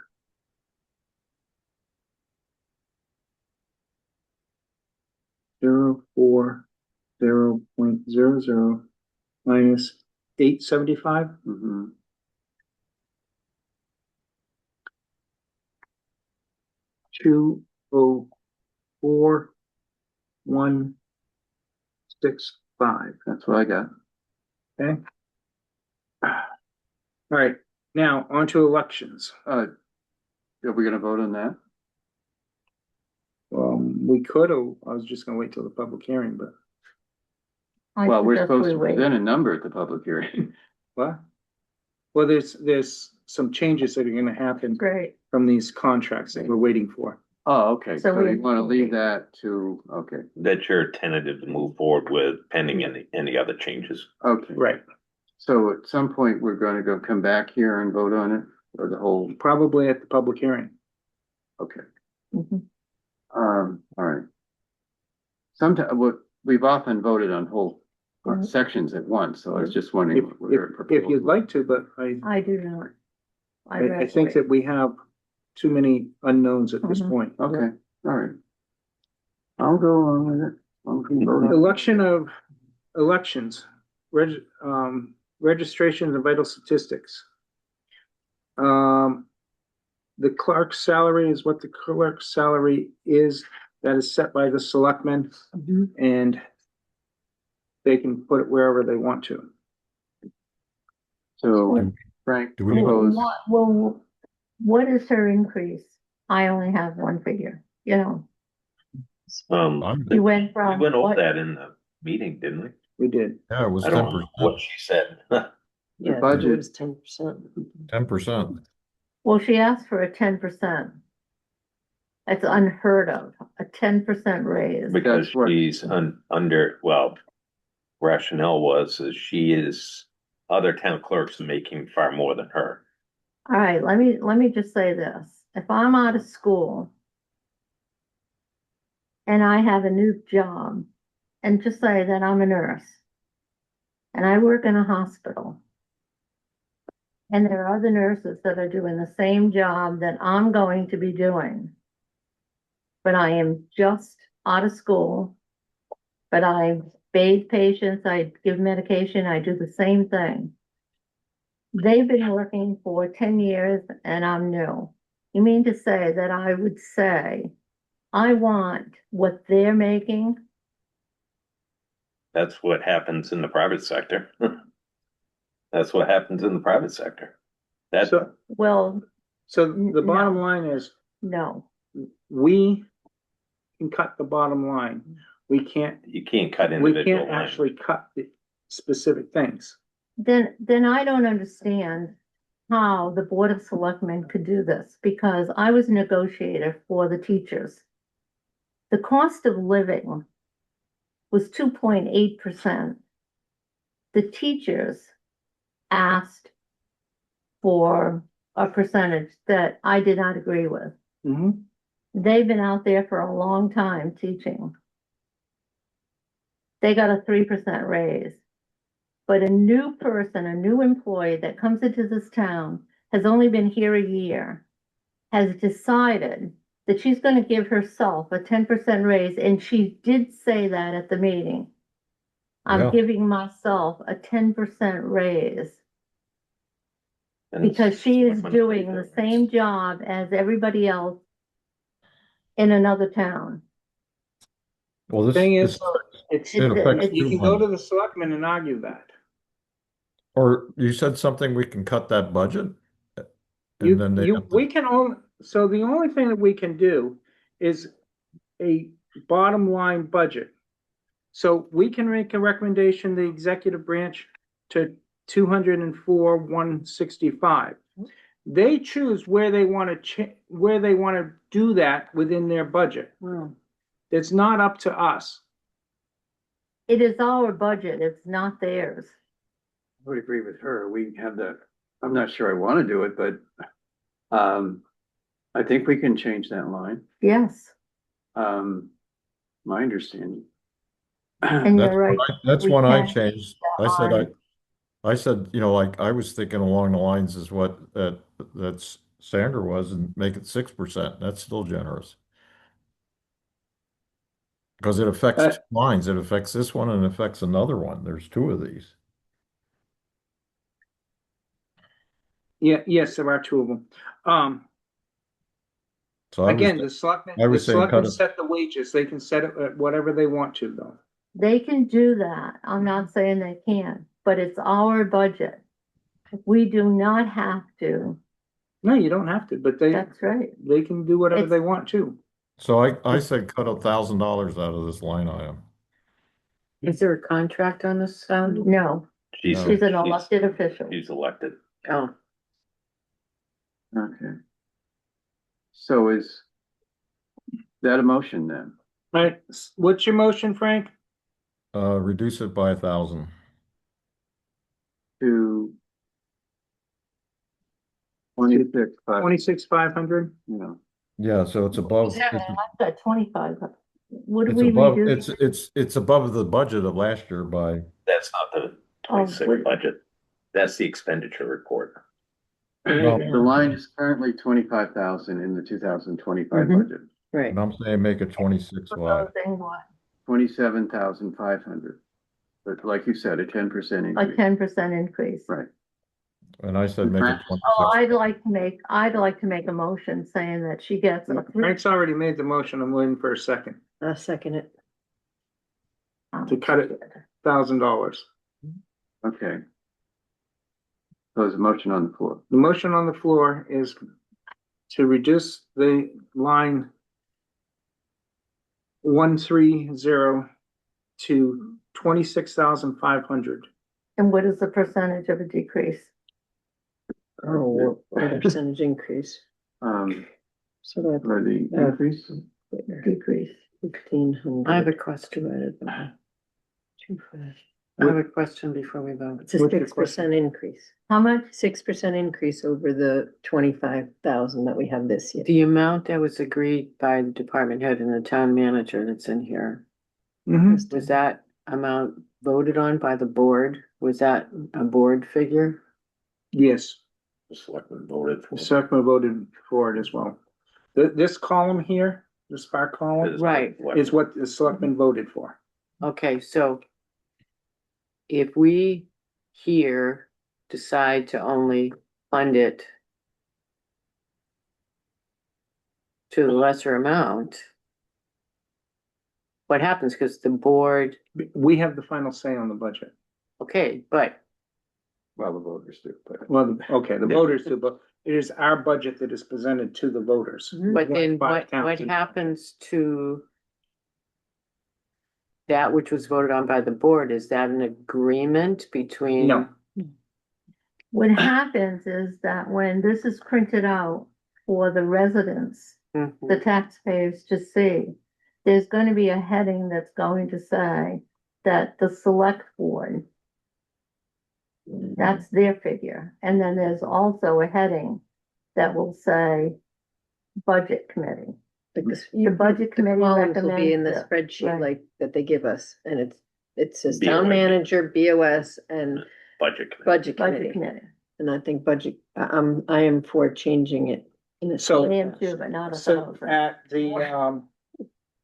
.00 minus 875. mhm. 204,165. That's what I got. Okay. All right, now on to elections. Are we gonna vote on that? We could have, I was just gonna wait till the public hearing, but I Well, we're suggest supposed we to wait. present a number at the public hearing. what? Well, there's some changes that are gonna happen Great. from these contracts that we're waiting for. Oh, okay, So so we- you wanna leave that to, okay, That you're tentative to move forward with pending any other changes. okay. Right, So at some point, we're gonna come back here and vote on it, or the whole, probably at the public hearing. okay, Mhm. all right. Sometimes, we've often voted on whole Mhm. sections at once, so I was just wondering. If, what we're if you'd like to, but I do not. I think that we have too many unknowns at this Mhm. point. Okay, all right. I'll go along with it. I'll vote on it. Election of elections, registrations and vital statistics. The clerk's salary is what the clerk's salary is, that is set by the selectmen, and they can put it wherever they want to. So Frank, Do we- propose, What is her increase? I only have one figure, you know, I'm- you went We from went over what, that in the meeting, didn't we? We did. Yeah, it was I don't know 10%. what she said. Yeah, budget- it was 10%. 10%. well, she asked for a 10%. That's unheard of, a 10% raise. Because That's what- she's under, well, rationale was is she is, other town clerks are making far more than her. All right, let me just say this. If I'm out of school and I have a new job, and just say that I'm a nurse and I work in a hospital, and there are other nurses that are doing the same job that I'm going to be doing, but I am just out of school, but I bathe patients, I give medication, I do the same thing. They've been working for 10 years and I'm new. You mean to say that I would say, I want what they're making? That's what happens in the private sector. That's what happens in the private sector. That, So, Well, so the No. bottom line is, no, we can cut the bottom line. We can't, you can't cut we individual can't lines. actually cut the specific things. then I don't understand how the Board of Selectmen could do this, because I was a negotiator for the teachers. The cost of living was 2.8%. The teachers asked for a percentage that I did not agree with. Mhm. They've been out there for a long time teaching. They got a 3% raise. But a new person, a new employee that comes into this town, has only been here a year, has decided that she's gonna give herself a 10% raise, and she did say that at the meeting. Yeah. I'm giving myself a 10% raise. And Because she is selectmen doing pay the their same rates. job as everybody else in another town. Well, Thing this, is, it's, it affects it's- you can go to 200. the selectmen and argue that. Or you said something, we can cut that budget? And then they have We to, can only, so the only thing that we can do is a bottom line budget. So we can make a recommendation, the executive branch, to 204,165. They choose where they want to where they want to do that within their budget. Well, It's not up to us. It is our budget, it's not theirs. I would agree with her. We have the, I'm not sure I want to do it, but I think we can change that line. Yes, My understanding. and that's you're right. that's we one I can changed. that I said, line. I said, like, I was thinking along the lines is what that's Sandra was, and make it 6%. That's still generous. Because it affects Uh, two lines. It affects this one and it affects another one. There's two of these. Yeah, yes, there are two of them. So I was, Again, the I was saying cut selectmen it. set the wages. They can set it at whatever they want to, though. They can do that. I'm not saying they can't, but it's our budget. We do not have to. No, you don't have to, but That's right. they can do whatever It's- they want to. So I said cut $1,000 out of this line item. is there a contract on this sound? No, No. she's an elected official. She's elected. Oh, Okay. So is that a motion then? Right, what's your motion, Frank? Reduce it by 1,000. To 26, 26,500? you know, Yeah, so it's above, I've got 25. What do it's we above, reduce? it's above the budget of last year by, That's not the twenty-six what- budget. That's the expenditure report. well, the line is currently 25,000 in the 2025 Mhm. budget, right. and I'm saying make it 26.5. Proposing what? 27,500. But like you said, a 10% A increase. 10% increase. Right. And I said make it Oh, 26. I'd like to make a motion saying that she gets a Frank's already made the motion. I'm waiting for a second I'll second it. to cut it $1,000. Okay. So there's a motion on the floor. The motion on the floor is to reduce the line 130 to 26,500. And what is the percentage of a decrease? Oh, what percentage increase? So that For the Uh, increase, Decrease. 1,500. I have a question about it. I have a question before we vote. It's a What's your 6% increase. How much? 6% increase over the 25,000 that we have this year. The amount that was agreed by the department head and the town manager that's in here, was that amount voted on by the board? Was that a board figure? Yes, The selectmen voted for. the selectmen voted for it as well. This column here, this far column, Right. is what the selectmen voted for. Okay, so if we here decide to only fund it to the lesser amount, what happens? Because the board, We have the final say on the budget. okay, but Well, the voters do, but. Well, okay, the Yeah. voters do, but it is our budget that is presented to the voters. But then Five what towns. happens to that which was voted on by the board? Is that an agreement between? No. What happens is that when this is printed out for the residents, Mhm. the taxpayers to see, there's gonna be a heading that's going to say that the select board, that's their figure. And then there's also a heading that will say budget committee. Because The budget the committee columns will be in the recommends spreadsheet right. like that they give us, and it says town BOS. manager, BOS, and Budget committee. budget budget committee. committee. And I think budget, I am for changing it. in a So- I am too, but not a So thousand. at the,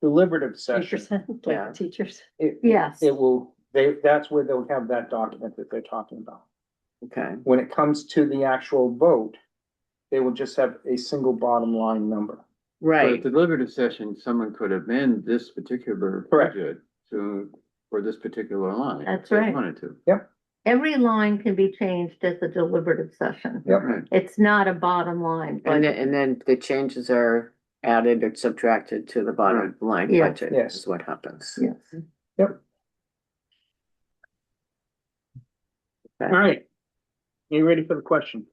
deliberative 3%, session. Yeah. like teachers. Yes. It will, that's where they'll have that document that they're talking about. Okay, When it comes to the actual vote, they will just have a single bottom line number. But right. at the deliberative session, someone could amend this particular Correct. budget for this particular line. That's if they right. Wanted to. Every line can be changed at the deliberative session. Yep. Right. It's not a bottom line, but And then the changes are added or subtracted to the bottom line Yeah. budget Yes. is what happens. yes. All right. You ready for the question?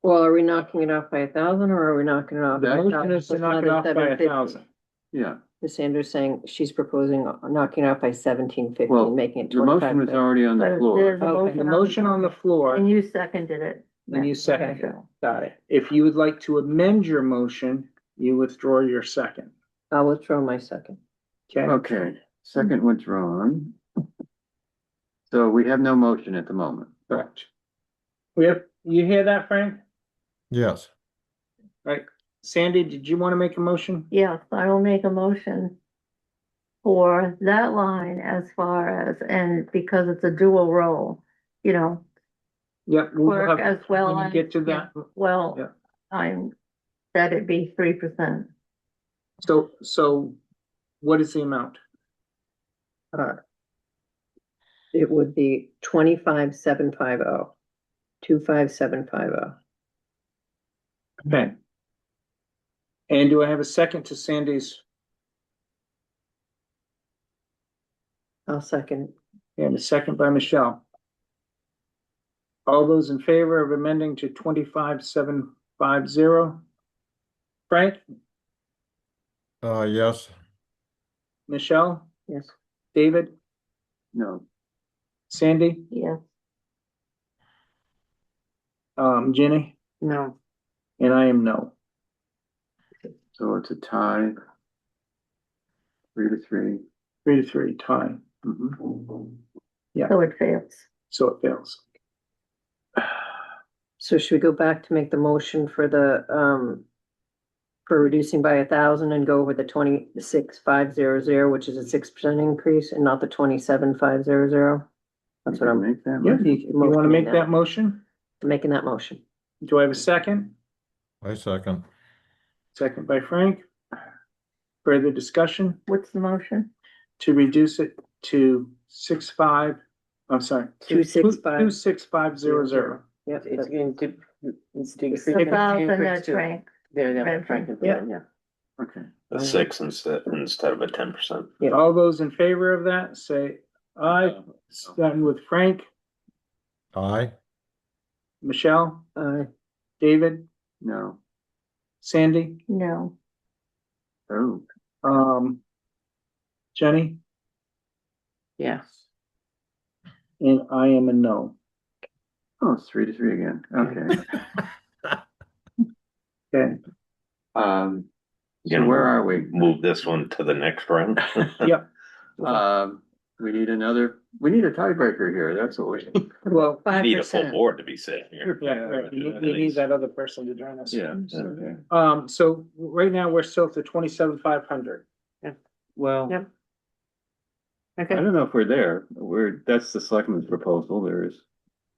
Well, are we knocking it off by 1,000 or are we knocking it off? The by motion is to 1,000 knock it off by 750? 1,000. Yeah, Ms. Sanders saying she's proposing knocking it off by 1,750, well, making it the motion was 25. already on the But floor. there's a Okay. The motion on the floor, And you seconded it. and you seconded it. Okay. Got it. If you would like to amend your motion, you withdraw your second. I'll withdraw my second. Okay? Okay, second withdrawn. So we have no motion at the moment. Correct. You hear that, Frank? Yes, Right. Sandy, did you want to make a motion? Yes, I will make a motion for that line as far as, and because it's a dual role, you know, Yep. we'll clerk have- as well. When you as- get to that, Well, Yeah. I'm, that it be 3%. so what is the amount? It would be 25,750. 25,750. Okay. And do I have a second to Sandy's? I'll second. And a second by Michelle. All those in favor of amending to 25,750? Frank, yes, Michelle, Yes. David, No, Sandy, Yes. Jenny, No, and I am no. so it's a tie. 3-3. 3-3 tie. Mhm. So it fails. So it fails. So should we go back to make the motion for the, for reducing by 1,000 and go with the 26,500, which is a 6% increase and not the 27,500? That's what I'm Make that Yeah, motion. you want to make that motion? making that motion. Do I have a second? I second. Second by Frank. Further discussion What's the motion? to reduce it to 6,500. I'm sorry. 26,500. Yep. it's going to, it's decreasing. The 1,000 Increase that to- Frank. There, Right, Frank, yeah. yeah. Okay, A 6 instead of a 10%. Yeah. All those in favor of that, say aye. Starting with Frank, Aye, Michelle, Aye. David, no. Sandy, No. Oh, Jenny, Yes. and I am a no. oh, it's 3-3 again. Okay. Okay, So Gonna where are we? Move this one to the next round. yep. We need we need a tiebreaker here, that's what we. Well, Need a full 5%. board to be sitting here. yeah, right. You need that other person to join us. Yeah, okay. So right now, we're still at the 27,500. Well, Yep. I Okay, don't know if we're there. That's the selectmen's proposal. There is.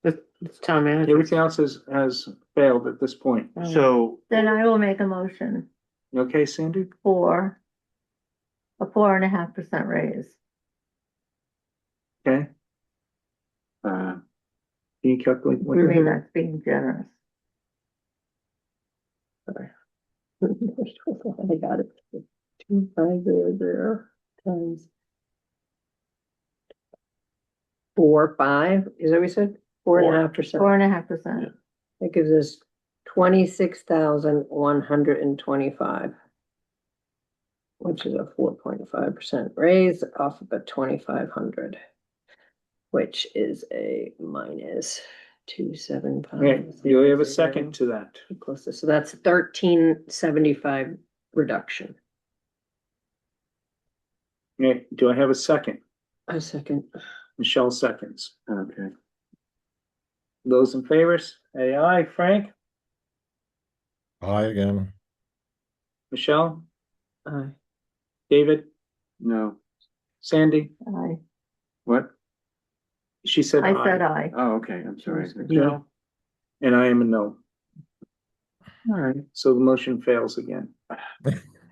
it's town manager. Everything else has failed at this point. So, Then I will make a motion You okay, Sandy? for a 4.5% raise. Okay, uh, do Can you calculate what? For me, that's being generous. I got it. 2500 times 4.5, is that what we said? 4.5%. 4.5%. That gives us 26,125. Which is a 4.5% raise off of a 2,500. Which is a minus 275. Okay, do we have a second to that? Closest, so that's 1375 reduction. Okay, do I have a second? A second. Michelle seconds. Okay. Those in favor, say aye. Frank, Aye again. Michelle, Aye. David, No, Sandy, what? she said I said aye. aye. Oh, okay, I'm sorry. No. And I am a no, All right. so the motion fails again.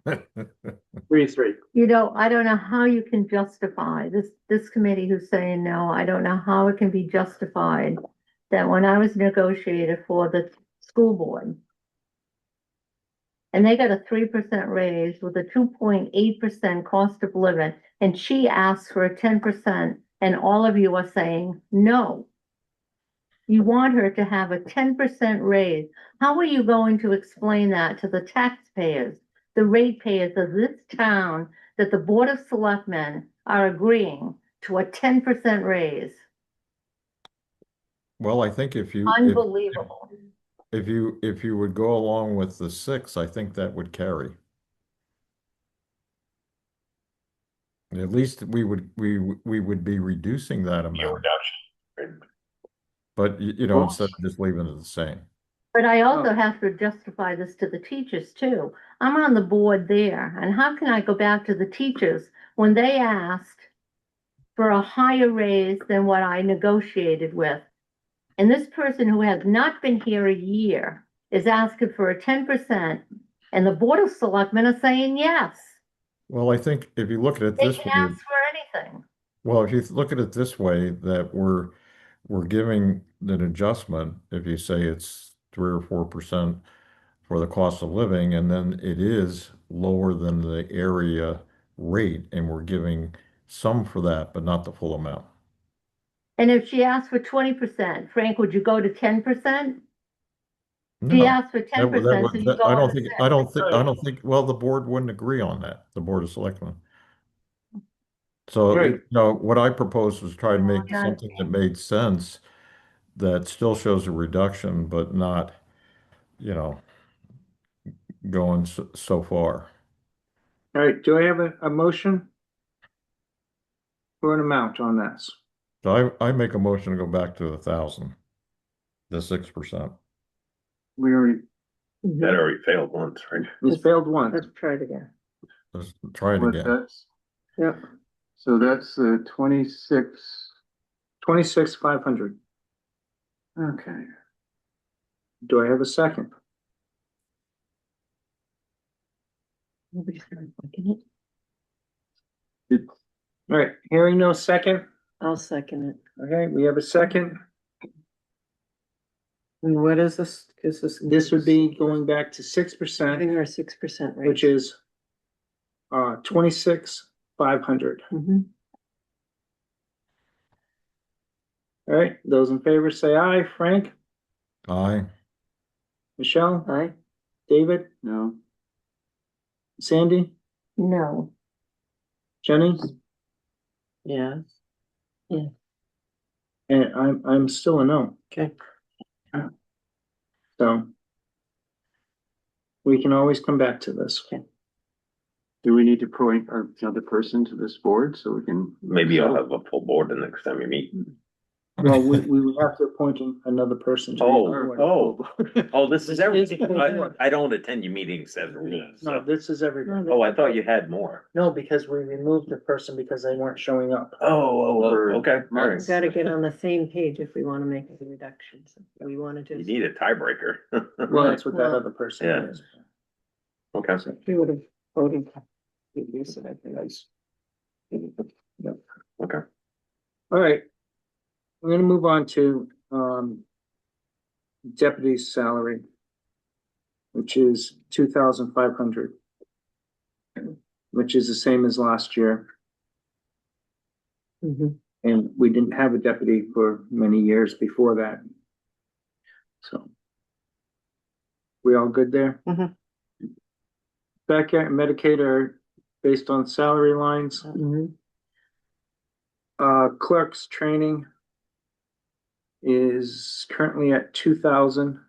3-3. You know, I don't know how you can justify this committee who's saying no, I don't know how it can be justified that when I was negotiated for the school board, and they got a 3% raise with a 2.8% cost of living, and she asked for a 10%, and all of you are saying no. You want her to have a 10% raise. How are you going to explain that to the taxpayers, the ratepayers of this town, that the Board of Selectmen are agreeing to a 10% raise? Well, I think if you, Unbelievable. if you would go along with the 6, I think that would carry. At least we would be reducing that Your amount, reduction. but you know, instead of just leaving it the same. But I also have to justify this to the teachers too. I'm on the board there, and how can I go back to the teachers when they asked for a higher raise than what I negotiated with? And this person who has not been here a year is asking for a 10%, and the Board of Selectmen are saying yes. Well, I think if you look at it They this can way, ask for anything. well, if you look at it this way, that we're giving an adjustment, if you say it's 3 or 4% for the cost of living, and then it is lower than the area rate, and we're giving some for that, but not the full amount. And if she asked for 20%, Frank, would you go to 10%? She No, asked for 10%, so you go I don't on think, to 6%. I don't think, well, the board wouldn't agree on that, the Board of Selectmen. So, Right. you know, what I proposed was try to make Yeah. something that made sense, that still shows a reduction, but not, you know, going so far. All right, do I have a motion for an amount on this? So I make a motion to go back to 1,000, the 6%. We already, That already failed once, right? It's failed once. Let's try it again. Let's try it what again. that's, Yep. so that's 26, 26,500. okay. Do I have a second? Nobody's gonna second it. It, All right, hearing no second. I'll second it. Okay, we have a second. And what is this? Is This would be going back to 6%, Giving her a 6% rate. which is 26,500. Mhm. All right, those in favor say aye. Frank, Aye. Michelle, Aye. David, no, Sandy, No. Jenny, Yeah, and I'm still a no. okay. So we can always come back to this. do we need to appoint another person to this board so we can? Maybe you'll have a full board the next time you meet. Well, we would have to appoint another person. to the board. Oh, this is This everything. is the board. I don't attend your meetings every week, No, so. this is everybody. Oh, I thought you had more. No, because we removed the person because they weren't showing up. Okay, all right. We've got to get on the same page if we want to make any reductions. We want to You just, need a tiebreaker. Well, that's what that Well, other person yeah. is. Okay. we would have voted. to reduce it, I think. Okay. All right. We're gonna move on to, deputy's salary, which is 2,500, which is the same as last year. Mhm. And we didn't have a deputy for many years before that. So. We all good there? Mhm. Becca and Medicaid are based on salary lines. Mhm. Clerk's training is currently at 2,000.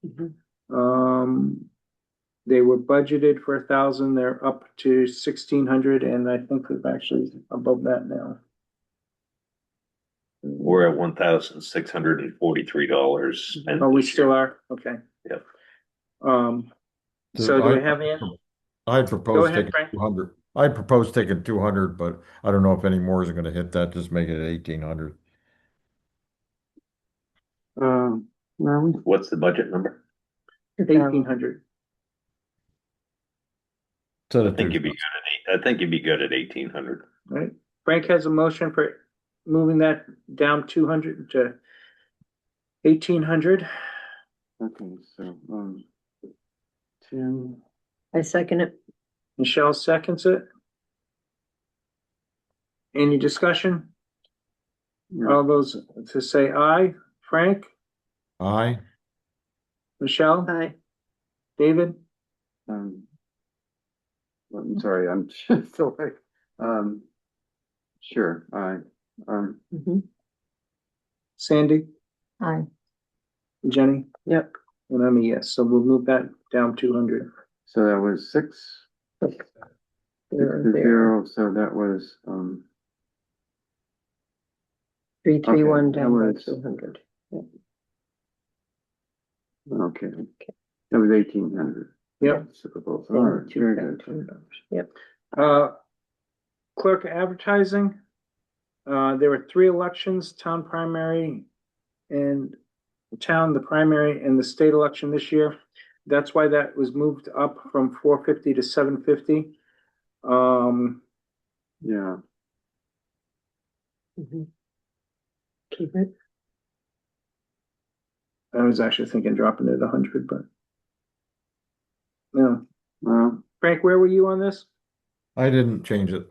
Mhm. They were budgeted for 1,000, they're up to 1,600, and I think we've actually above that now. We're at $1,643. Oh, we still are, okay. Yep. So do we have any? I'd Go propose ahead, taking Frank. 200. I'd propose taking 200, but I don't know if any more is gonna hit that, just make it 1,800. Well, What's the budget number? 1,800. Instead I of think two. you'd be good at I think you'd be good at 1,800. Right, Frank has a motion for moving that down 200 to 1,800. okay, so, Tim, I second it. Michelle seconds it. Any discussion? yeah, All those to say aye, Frank, Aye, Michelle, Aye. David, well, I'm sorry, I'm still like, sure, Mhm. Sandy, Aye. Jenny, Yep. and I'm a yes, so we'll move that down 200. so that was six. Six to zero, so that was, 331 Okay, down by that was- 200. okay, that was 1,800. Yep. All right, very good. Yep. Clerk advertising. There were 3 elections, town primary and the primary and the state election this year. That's why that was moved up from 450 to 750. Yeah, Mhm. Keep it. I was actually thinking dropping it 100, but. No, well, Frank, where were you on this? I didn't change it.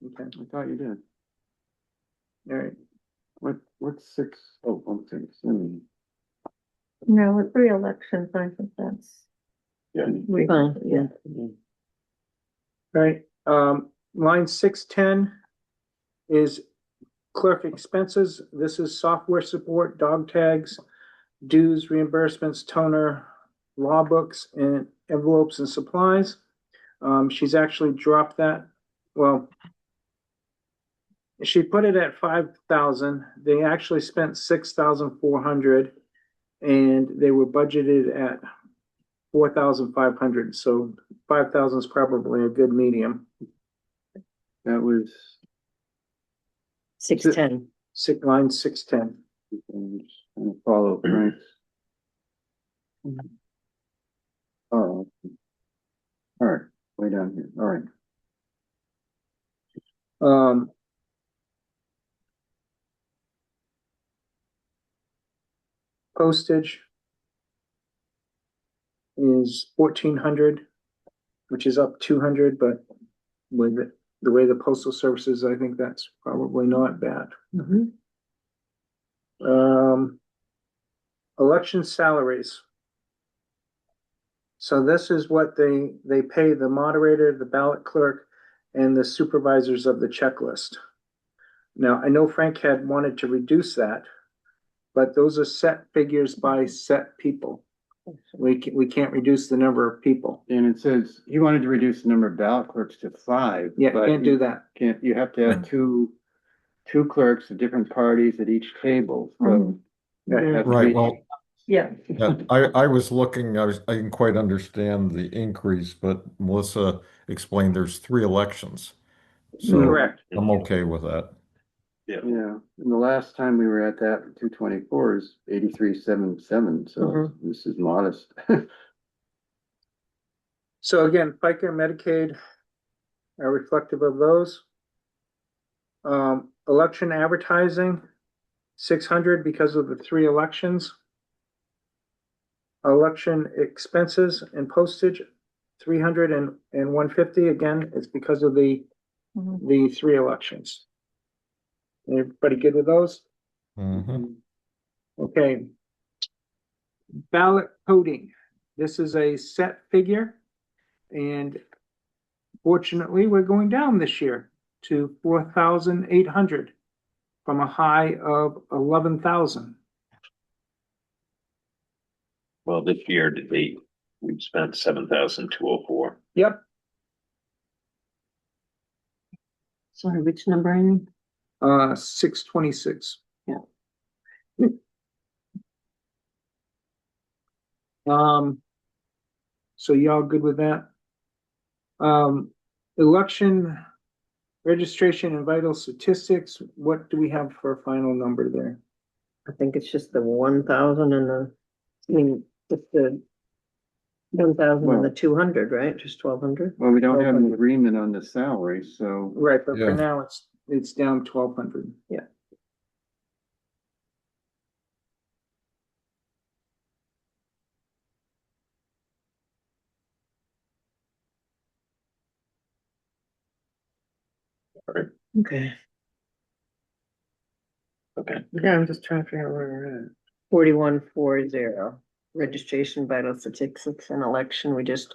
Okay, I thought you did. all right. What's six? Oh, okay, No, with 3 elections, I think that's. Yeah. reasonable, yeah. All right, line 610 is clerk expenses. This is software support, dog tags, dues, reimbursements, toner, law books, and envelopes and supplies. She's actually dropped that. Well, she put it at 5,000. They actually spent 6,400, and they were budgeted at 4,500. So 5,000 is probably a good medium. that was, 610. Line 610. follow Frank's. Oh, all right, way down here, all right. Postage is 1,400, which is up 200, but with the way the postal service is, I think that's probably not bad. Mhm. Election salaries. So this is what they pay the moderator, the ballot clerk, and the supervisors of the checklist. Now, I know Frank had wanted to reduce that, but those are set figures by set people. We can't reduce the number of people. And it says he wanted to reduce the number of ballot clerks to 5. Yeah, but can't do that. Can't, you have to have two clerks of different parties at each table, so. Mhm. that has to Right, be- well, Yeah. yeah, I was looking, I didn't quite understand the increase, but Melissa explained there's 3 elections. So Correct. I'm okay with that. Yeah, and the last time we were at that, 224 is 83,777, so this is modest. So again, FICA and Medicaid are reflective of those. Election advertising, 600 because of the 3 elections. Election expenses and postage, 300 and 150, again, it's because of the Mhm. 3 elections. Everybody good with those? Mhm. Okay. Ballot coding. This is a set figure. And fortunately, we're going down this year to 4,800 from a high of 11,000. Well, this year to date, we've spent 7,204. Yep. Sorry, which number are you? 626. Yeah. So y'all good with that? Election registration and vital statistics, what do we have for a final number there? I think it's just the 1,000 and I mean, it's the 1,000 and the 200, right? Just 1,200? Well, we don't have an agreement on the salary, so Right, but Yeah. for now, it's down 1,200. Yeah. Okay. Okay. Yeah, I'm just trying to figure out where we're at. 4140, registration, vital statistics and election, we just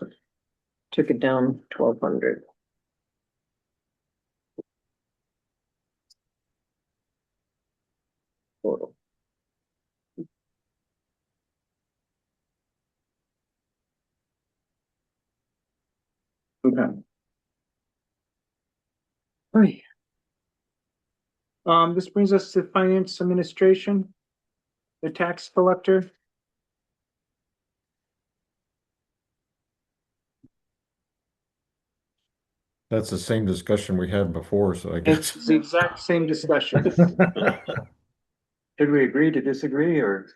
took it down 1,200. Total. Okay. Right. This brings us to finance administration, the tax collector. That's the same discussion we had before, so I guess. It's the exact same discussion. should we agree to disagree or?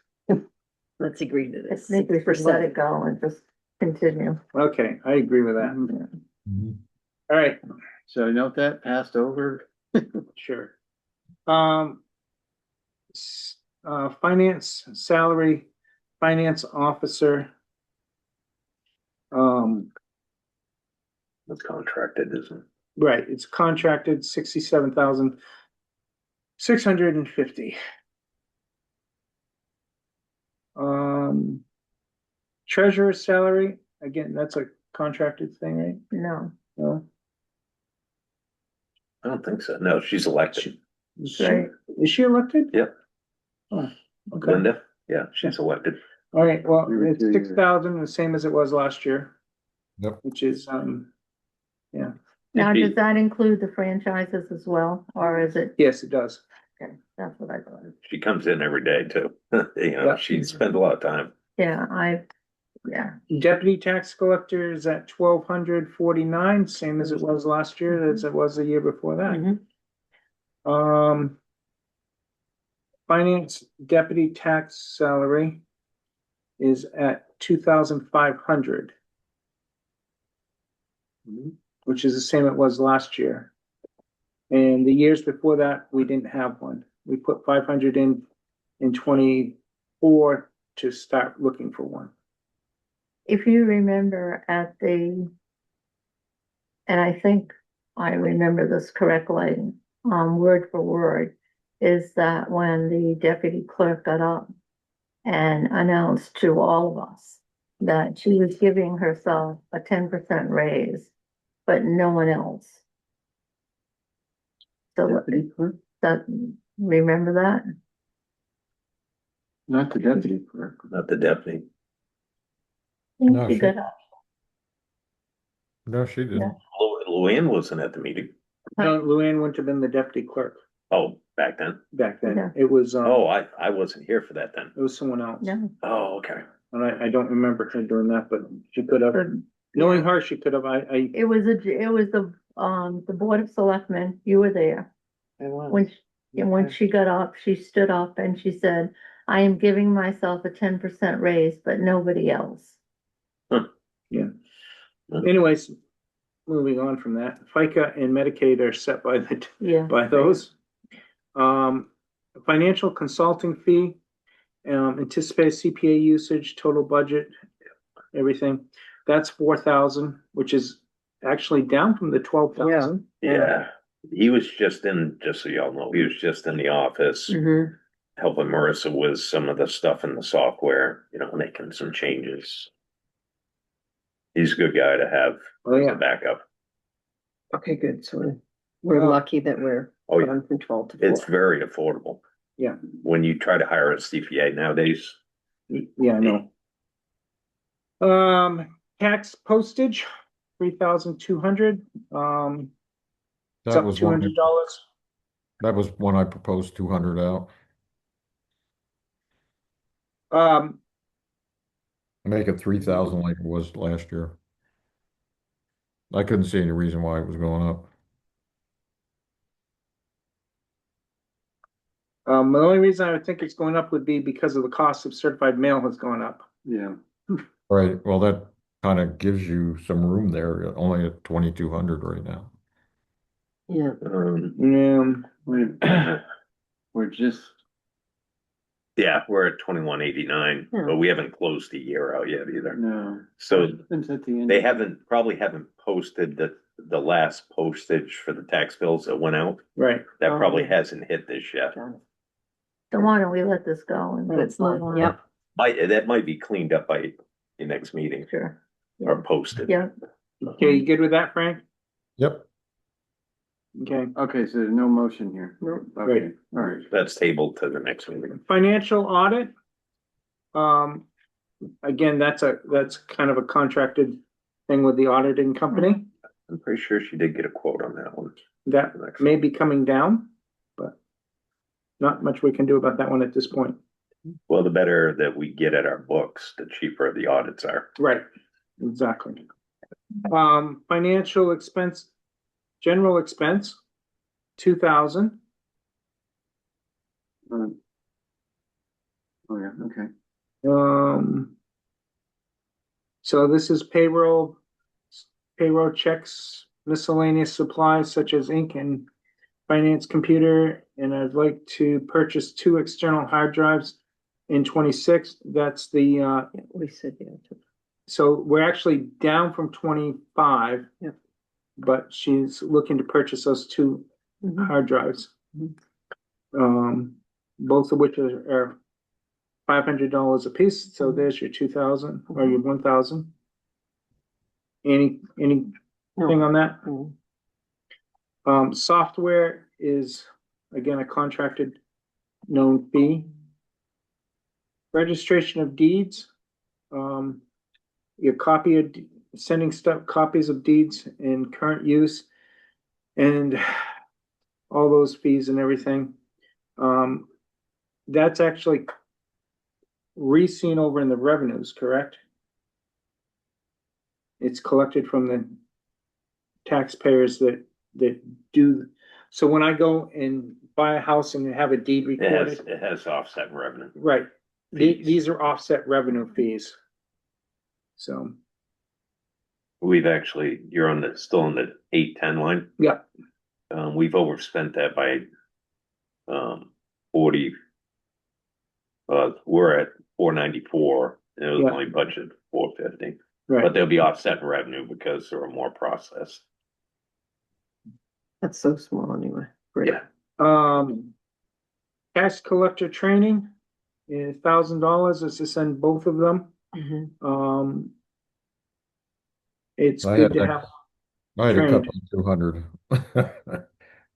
Let's agree to I this. think we should let it go and just continue. Okay, I agree with that. Mhm. All right, So note that passed over. sure. Finance salary, finance officer. That's contracted, isn't it? Right, it's contracted 67,650. Treasurer's salary, again, that's a contracted thing, right? No, No? I don't think so. No, she's elected. right. Is she elected? Yep. Oh, okay. Linda, yeah, she's elected. All right, well, We were it's 2 years. 6,000, the same as it was last year. Yep. Which is, yeah, Now, If he- does that include the franchises as well, or is it, yes, it does. okay, that's what I thought. She comes in every day too. You know, Yeah. she spends a lot of time. Yeah, yeah, Deputy tax collector is at 1,249, same as it was last year, as it was the year before that. Mhm. Finance deputy tax salary is at 2,500. Which is the same it was last year. And the years before that, we didn't have one. We put 500 in 24 to start looking for one. if you remember and I think I remember this correctly, word for word, is that when the deputy clerk got up and announced to all of us that she was giving herself a 10% raise, but no one else. So Deputy clerk? that, remember that? Not the deputy clerk. Not the deputy. No, She she- got up. No, she didn't. Luann wasn't at the meeting. No, Luann wouldn't have been the deputy clerk Oh, back then. back then. Yeah. It was, Oh, I wasn't here for that then. it was someone else. No, Oh, okay. And I don't remember her doing that, but she could have, but knowing her, she could have, I, it was the Board of Selectmen, you were there. I was. And when she got up, she stood up and she said, I am giving myself a 10% raise, but nobody else. anyways, moving on from that, FICA and Medicaid are set by Yeah. by those. financial consulting fee, anticipated CPA usage, total budget, everything. That's 4,000, which is actually down from the 12,000. Yeah, he was just so y'all know, he was just in the office Mhm. helping Marissa with some of the stuff in the software, making some changes. He's a good guy to have Oh, as yeah. a backup. Okay, good. So we're Oh. lucky that we're Oh, yeah. going from 12 to 4. It's very affordable. Yeah. When you try to hire a CPA nowadays, Yeah, I know. Tax postage, 3,200, it's That up was one, $200. that was one I proposed 200 out. Um, Make it 3,000 like it was last year. I couldn't see any reason why it was going up. the only reason I would think it's going up would be because of the cost of certified mail has gone up. Yeah, Right, well, that kind of gives you some room there, only at 2,200 right now. Yeah. we're just, yeah, we're at 2189, Yeah. but we haven't closed the year out yet either. no. So It's at the end. they probably haven't posted the last postage for the tax bills that went out. Right. That probably Oh. hasn't hit this yet. So why don't we let this go and Let's move move on? on. Yep. That might be cleaned up by the next meeting Sure. or posted. Yeah, Okay, you good with that, Frank? Yep, Okay. Okay, so there's no motion here. Nope. Okay, all right. That's tabled to the next meeting. Financial audit. Again, that's kind of a contracted thing with the auditing company. I'm pretty sure she did get a quote on that one. That may be coming down, but not much we can do about that one at this point. Well, the better that we get at our books, the cheaper the audits are. Right, exactly. Financial expense, general expense, 2,000. Oh, yeah, okay. So this is payroll checks, miscellaneous supplies such as ink and finance computer, and I'd like to purchase 2 external hard drives in 26. That's the, Yeah, we said, yeah. so we're actually down from 25. Yep. But she's looking to purchase those 2 Mhm. hard drives. Mhm. Both of which are $500 a piece, so there's your 2,000 or your 1,000. Anything on that? Mm. Software is, again, a contracted known fee. Registration of deeds, your sending copies of deeds in current use and all those fees and everything. That's actually re-seen over in the revenues, correct? It's collected from the taxpayers that do. So when I go and buy a house and have a deed recorded, It has offset revenue. right, Fees. these are offset revenue fees. So, We've actually, you're still on the 810 line. yeah, We've overspent that by 40. We're at 494 and it was Yeah. only budgeted 450. right. But they'll be offset in revenue because there are more processed. That's so small anyway. Great. Yeah. Tax collector training is $1,000 is to send both of them. Mhm. It's I good had to that- have, I had a trained. couple of 200.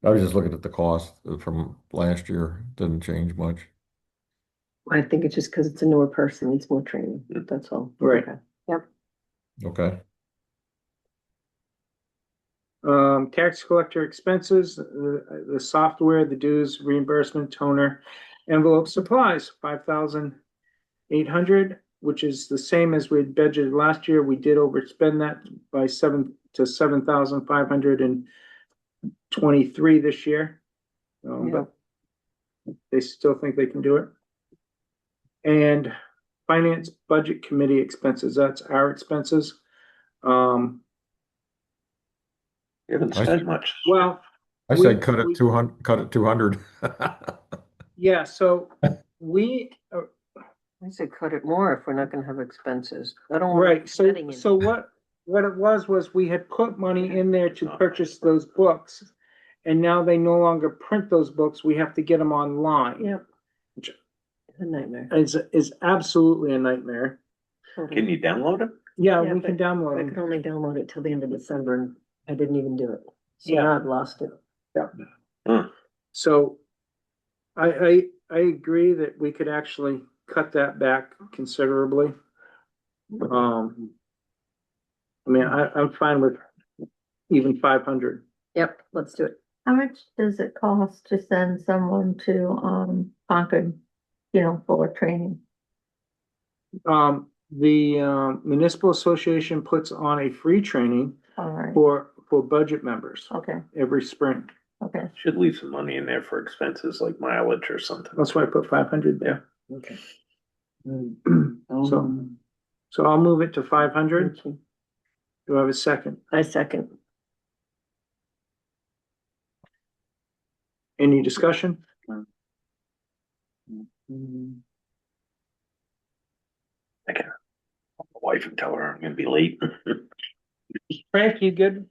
I was just looking at the cost from last year, didn't change much. I think it's just because it's a newer person, needs more training. That's all. Right. Okay. Yep. Okay, tax collector expenses, the software, the dues, reimbursement, toner, envelope supplies, 5,800, which is the same as we budgeted last year. We did overspend that by 7,523 this year. But they still think they can do it. And finance budget committee expenses, that's our expenses. You haven't spent much. Well, I We- said cut we- it 200, cut it 200. Yeah, so we, I say cut it more if we're not gonna have expenses. I don't want. right, so what it was we had put money in there to purchase those books. And now they no longer print those books, we have to get them online. Yep. Which A nightmare. is absolutely a nightmare. Can you download them? Yeah, Yeah, we can download I them. could only download it till the end of December and I didn't even do it. So Yeah. now I've lost it. So I agree that we could actually cut that back considerably. I mean, I'm fine with even 500. Yep, let's do it. How much does it cost to send someone to, Concord, for training? The municipal association puts on a free training All right, for budget members okay, every spring. okay. Should leave some money in there for expenses like mileage or something. That's why I put 500 there. Okay. So I'll move it to 500. Do I have a second? I second. Any discussion? I can call my wife and tell her I'm gonna be late. Frank, you good?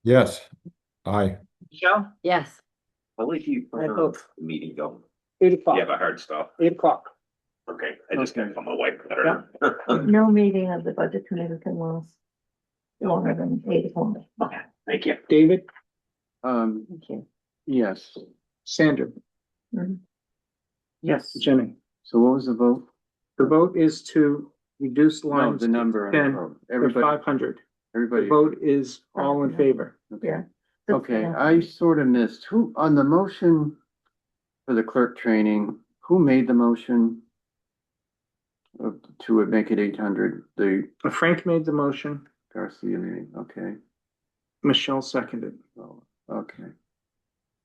Yes, aye. Michelle? Yes. I'll leave you I hope. the meeting going. 8 o'clock. You have a hard stop. 8 o'clock. Okay, I just gotta call my wife. and let her know. No meeting of the budget committee can last longer than 8 o'clock. Okay, thank you. David? Thank you. Yes. Sandra? Mhm. Yes. Jenny? So what was the vote? The vote is to reduce No, lines the number on the 10 vote. to Everybody, 500. The everybody. vote is all in favor. Yeah. Okay, I sort of missed, who, on the motion for the clerk training, who made the motion to make it 800? The Frank made the motion. Garcia meeting, okay, Michelle seconded. oh, okay.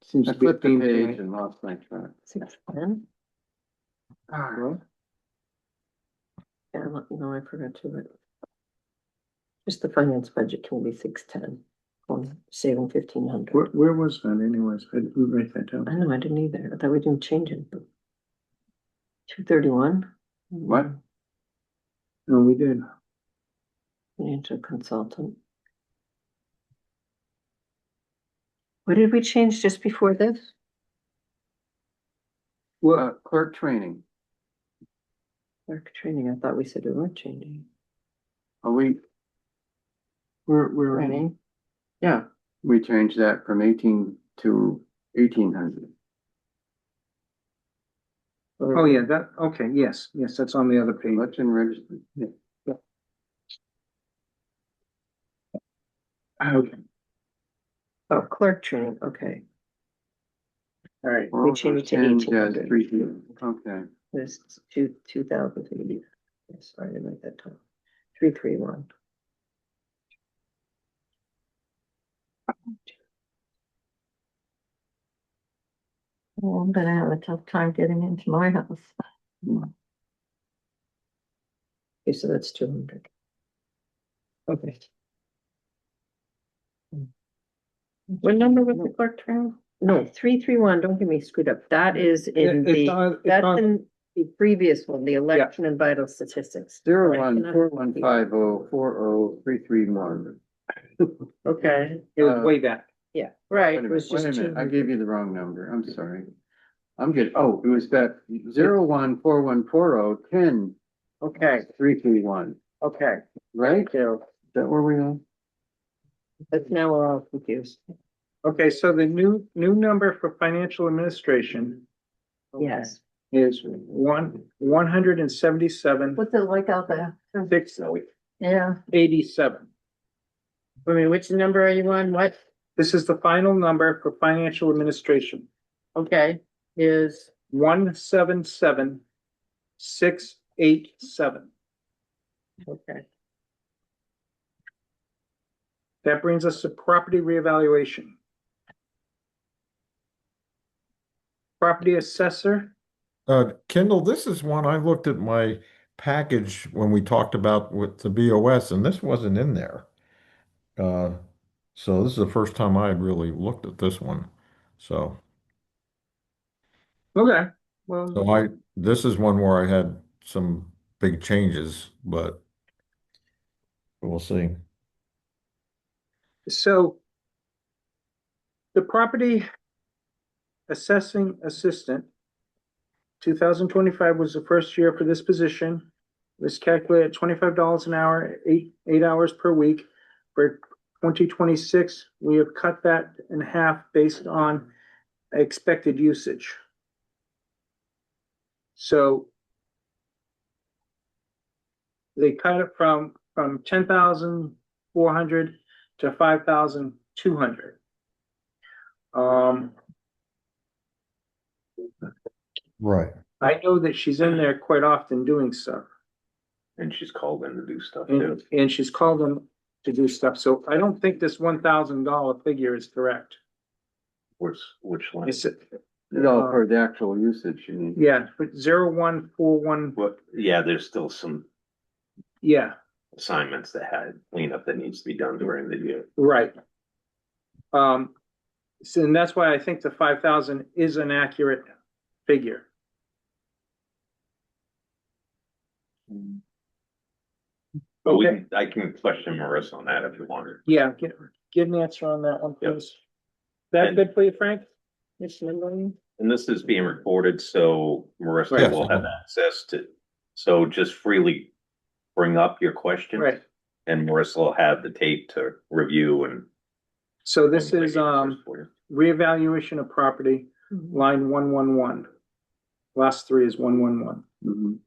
Seems I to be a flipped the theme page tonight. and lost my track. 6:10? Well, Yeah, no, I forgot to do it. Just the finance budget can be 610, saving 1,500. Where was that anyways? I didn't write that down. I know, I didn't either. I thought we didn't change it. 231. What? No, we did. Financial consultant. What did we change just before this? Well, Clerk training, Clerk training, I thought we said we weren't changing. are we, we're, Training, yeah, we changed that from 18 to 1,800. oh yeah, that, okay, yes, that's on the other page. Election registered. Yeah. Okay, oh, clerk training, okay. all right. We changed to Changed as 1,800. 3, okay. There's 2,080. Yes, I didn't write that down. 331. Well, I'm gonna have a tough time getting into my house. Okay, so that's 200. Okay. What number was the clerk training? No, 331, don't get me screwed up. That is in It's the, on- it's that's on- in the previous one, the election and vital statistics. 01415040331. Okay, It was way back. yeah, right. Wait It was just a minute, I 200. gave you the wrong number, I'm sorry. I'm good, oh, it was that 01414010331, Okay, okay. right? So Is that where we are? that's now we're all confused. Okay, so the new number for financial administration Yes. is 177, What's it like out there? 687. Yeah, I mean, which number are you on? What? This is the final number for financial administration, Okay, is, 177,687. okay. That brings us to property reevaluation. Property assessor, Kendall, this is one I looked at my package when we talked about with the BOS, and this wasn't in there. So this is the first time I had really looked at this one. So, okay, well, So this is one where I had some big changes, but we'll see. So the property assessing assistant, 2025 was the first year for this position. It was calculated at $25 an hour, eight hours per week. For 2026, we have cut that in half based on expected usage. So they cut it from 10,400 to 5,200. Right. I know that she's in there quite often doing stuff, And she's called in to do stuff too. and she's called them to do stuff, so I don't think this $1,000 figure is correct. Which one? It's, No, for the actual usage, you mean. yeah, but 0141, What, yeah, there's still some yeah, assignments that had cleanup that needs to be done during the year. right. So, and that's why I think the 5,000 is an accurate figure. But Okay. I can question Marissa on that if you want. Yeah, get an answer on that one, Yep. please. That And- good for you, Frank? Yes, Lindley? And this is being recorded, so Marissa Yes. will have access to, so just freely bring up your questions. Right, And Marissa will have the tape to review and. so this is, for you. reevaluation of property, line 111. Last three is 111. Mhm.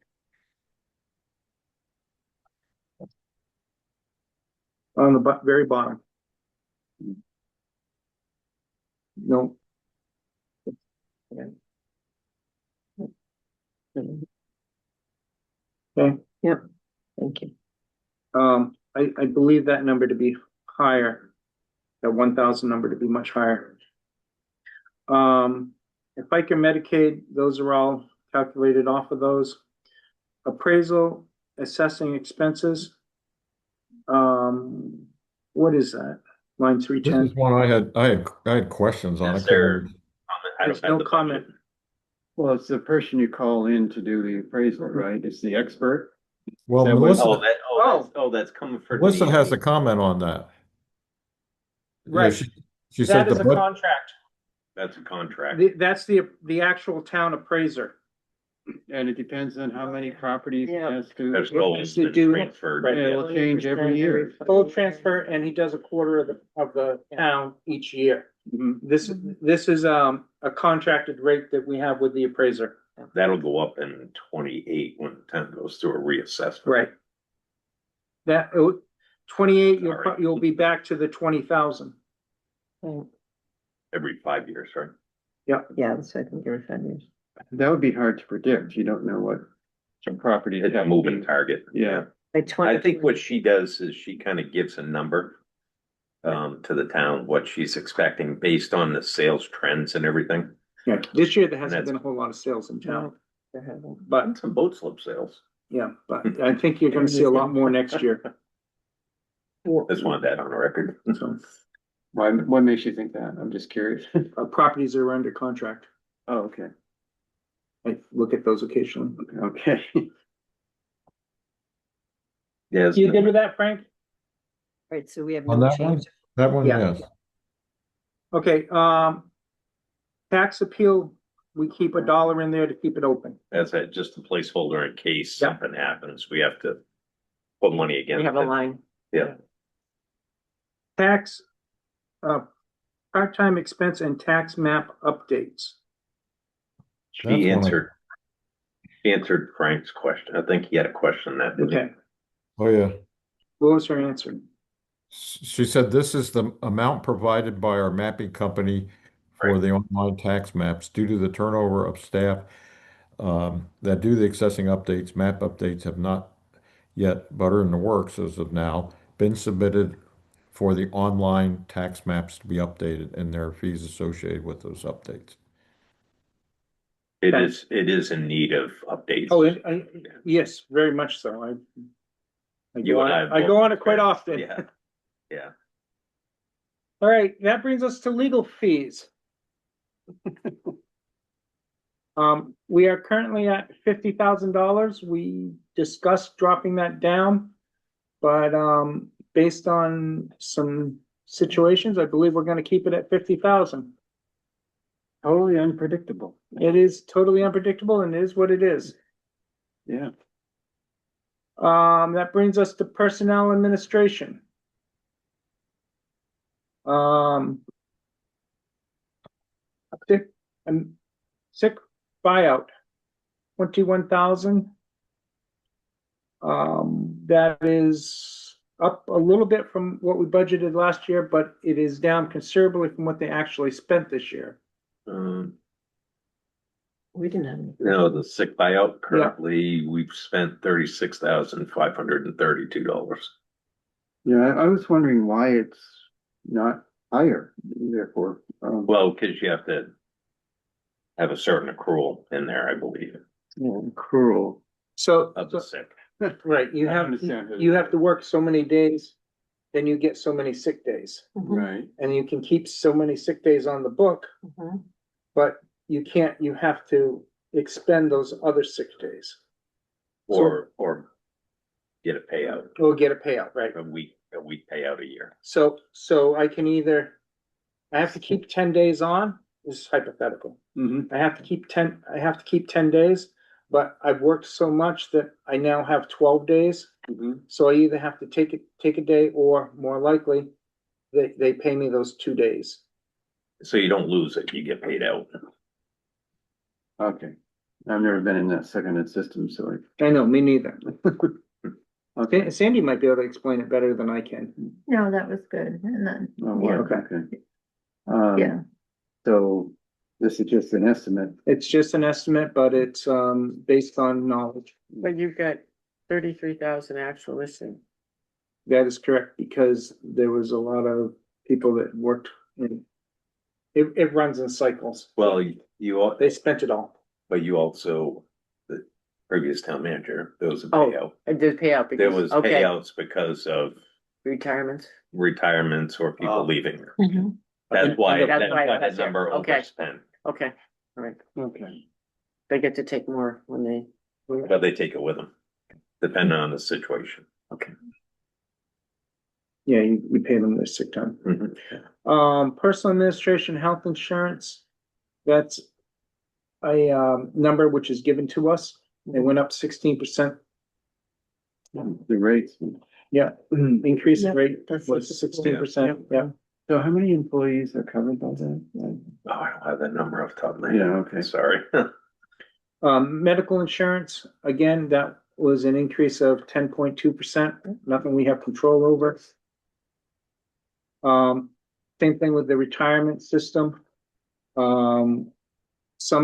On the very bottom. No. Okay, thank you. I believe that number to be higher. That 1,000 number to be much higher. If I can Medicaid, those are all calculated off of those. Appraisal, assessing expenses. What is that? Line This 310. is one I had questions on. I Is couldn't there- remember. I There's don't have no the comment. budget. Well, it's the person you call in to do the appraisal, right? It's the expert. Well, That was- Melissa, That's coming for. Melissa the- has a comment on that. Yeah, Right. She said That is the a bud, contract. That's a contract. That's the actual town appraiser. And it depends on how many properties he Yeah. has to. There's always To been do- transferred. right. It will change every year. Full transfer, and he does a quarter of the town each year. Mhm. This is, a contracted rate that we have with the appraiser. That'll go up in 28 when the town goes through a reassessment. Right. That, 28, Sorry. you'll be back to the 20,000. Every 5 years, right? Yeah, that's, I think, every 5 years. That would be hard to predict. You don't know what some property. It's a moving target. Yeah. I think what she does is she kind of gives a number to the town, what she's expecting based on the sales trends and everything. Yeah, this year there hasn't That's- been a whole lot of sales in town, There hasn't. but, And some boat slip sales. yeah, but I think you're gonna see a lot more next year, Just want that on the record. so, What makes you think that? I'm just curious. properties that are under contract. Oh, okay, I look at those occasionally. okay. Yes. You good with that, Frank? Right, so we have on no that one, change. Yeah. yes. Okay, tax appeal, we keep $1 in there to keep it open. That's just a placeholder in case Yeah. something happens. We have to put money against We have a it. line. Yeah. Tax, part-time expense and tax map updates. That's She one I- answered Frank's question. I think he had a question on that. didn't he? Okay, Oh, yeah. what was her answer? She said this is the amount provided by our mapping company for Right. the online tax maps due to the turnover of staff that do the accessing updates. Map updates have not yet, but are in the works as of now, been submitted for the online tax maps to be updated and there are fees associated with those updates. It is in need of updates. Oh, yes, very much so. I You go and on, I I go both- on it quite often. Yeah. Yeah. All right, that brings us to legal fees. We are currently at $50,000. We discussed dropping that down. But, based on some situations, I believe we're gonna keep it at 50,000. Totally unpredictable. It is totally unpredictable and it is what it is. Yeah. That brings us to personnel administration. Sick, sick buyout, 21,000. That is up a little bit from what we budgeted last year, but it is down considerably from what they actually spent this year. We didn't have any. No, the sick buyout currently, we've spent $36,532. Yeah, I was wondering why it's not higher, therefore. Well, cause you have to have a certain accrual in there, I believe, Cruel. So, of the sick. right, you I have, understand. you have to work so many days, then you get so many sick days. Right. And you can keep so many sick days on the book, Mhm. but you can't, you have to expend those other sick days. Or get a payout, Or get a payout, right? a week payout a year. So I can either, I have to keep 10 days on, this is hypothetical. Mm-hmm. I have to keep 10 days, but I've worked so much that I now have 12 days. Mm-hmm. So I either have to take a day, or more likely, they pay me those 2 days. So you don't lose it, you get paid out. Okay. I've never been in that seconded system, so I know, me neither. okay. Sandy might be able to explain it better than I can. No, that was good. And then, Oh, wow, yeah, okay. yeah. So this is just an estimate. It's just an estimate, but it's, based on knowledge. But you've got 33,000 actual listing. That is correct, because there was a lot of people that worked in, it runs in cycles. Well, They spent it all. but you also, the previous town manager, there was a Oh, payout. I did pay out There because, was okay, payouts because of retirements. retirements or people Oh. leaving. Mhm. That's why That's that why got that's that number there. Okay. overspent, Okay, all right. Okay. They get to take more when they, but they take it with them, depending on the situation. okay. Yeah, we pay them their sick time. Mhm. Personal administration, health insurance, that's a, number which is given to us. It went up 16%. The rates. Yeah, increase Yep, rate that's was what- 16%, yeah. So how many employees are covered by that? Oh, I don't have that number off the top of my head. Yeah, okay. Sorry. Medical insurance, again, that was an increase of 10.2%, nothing we have control over. Same thing with the retirement system. Some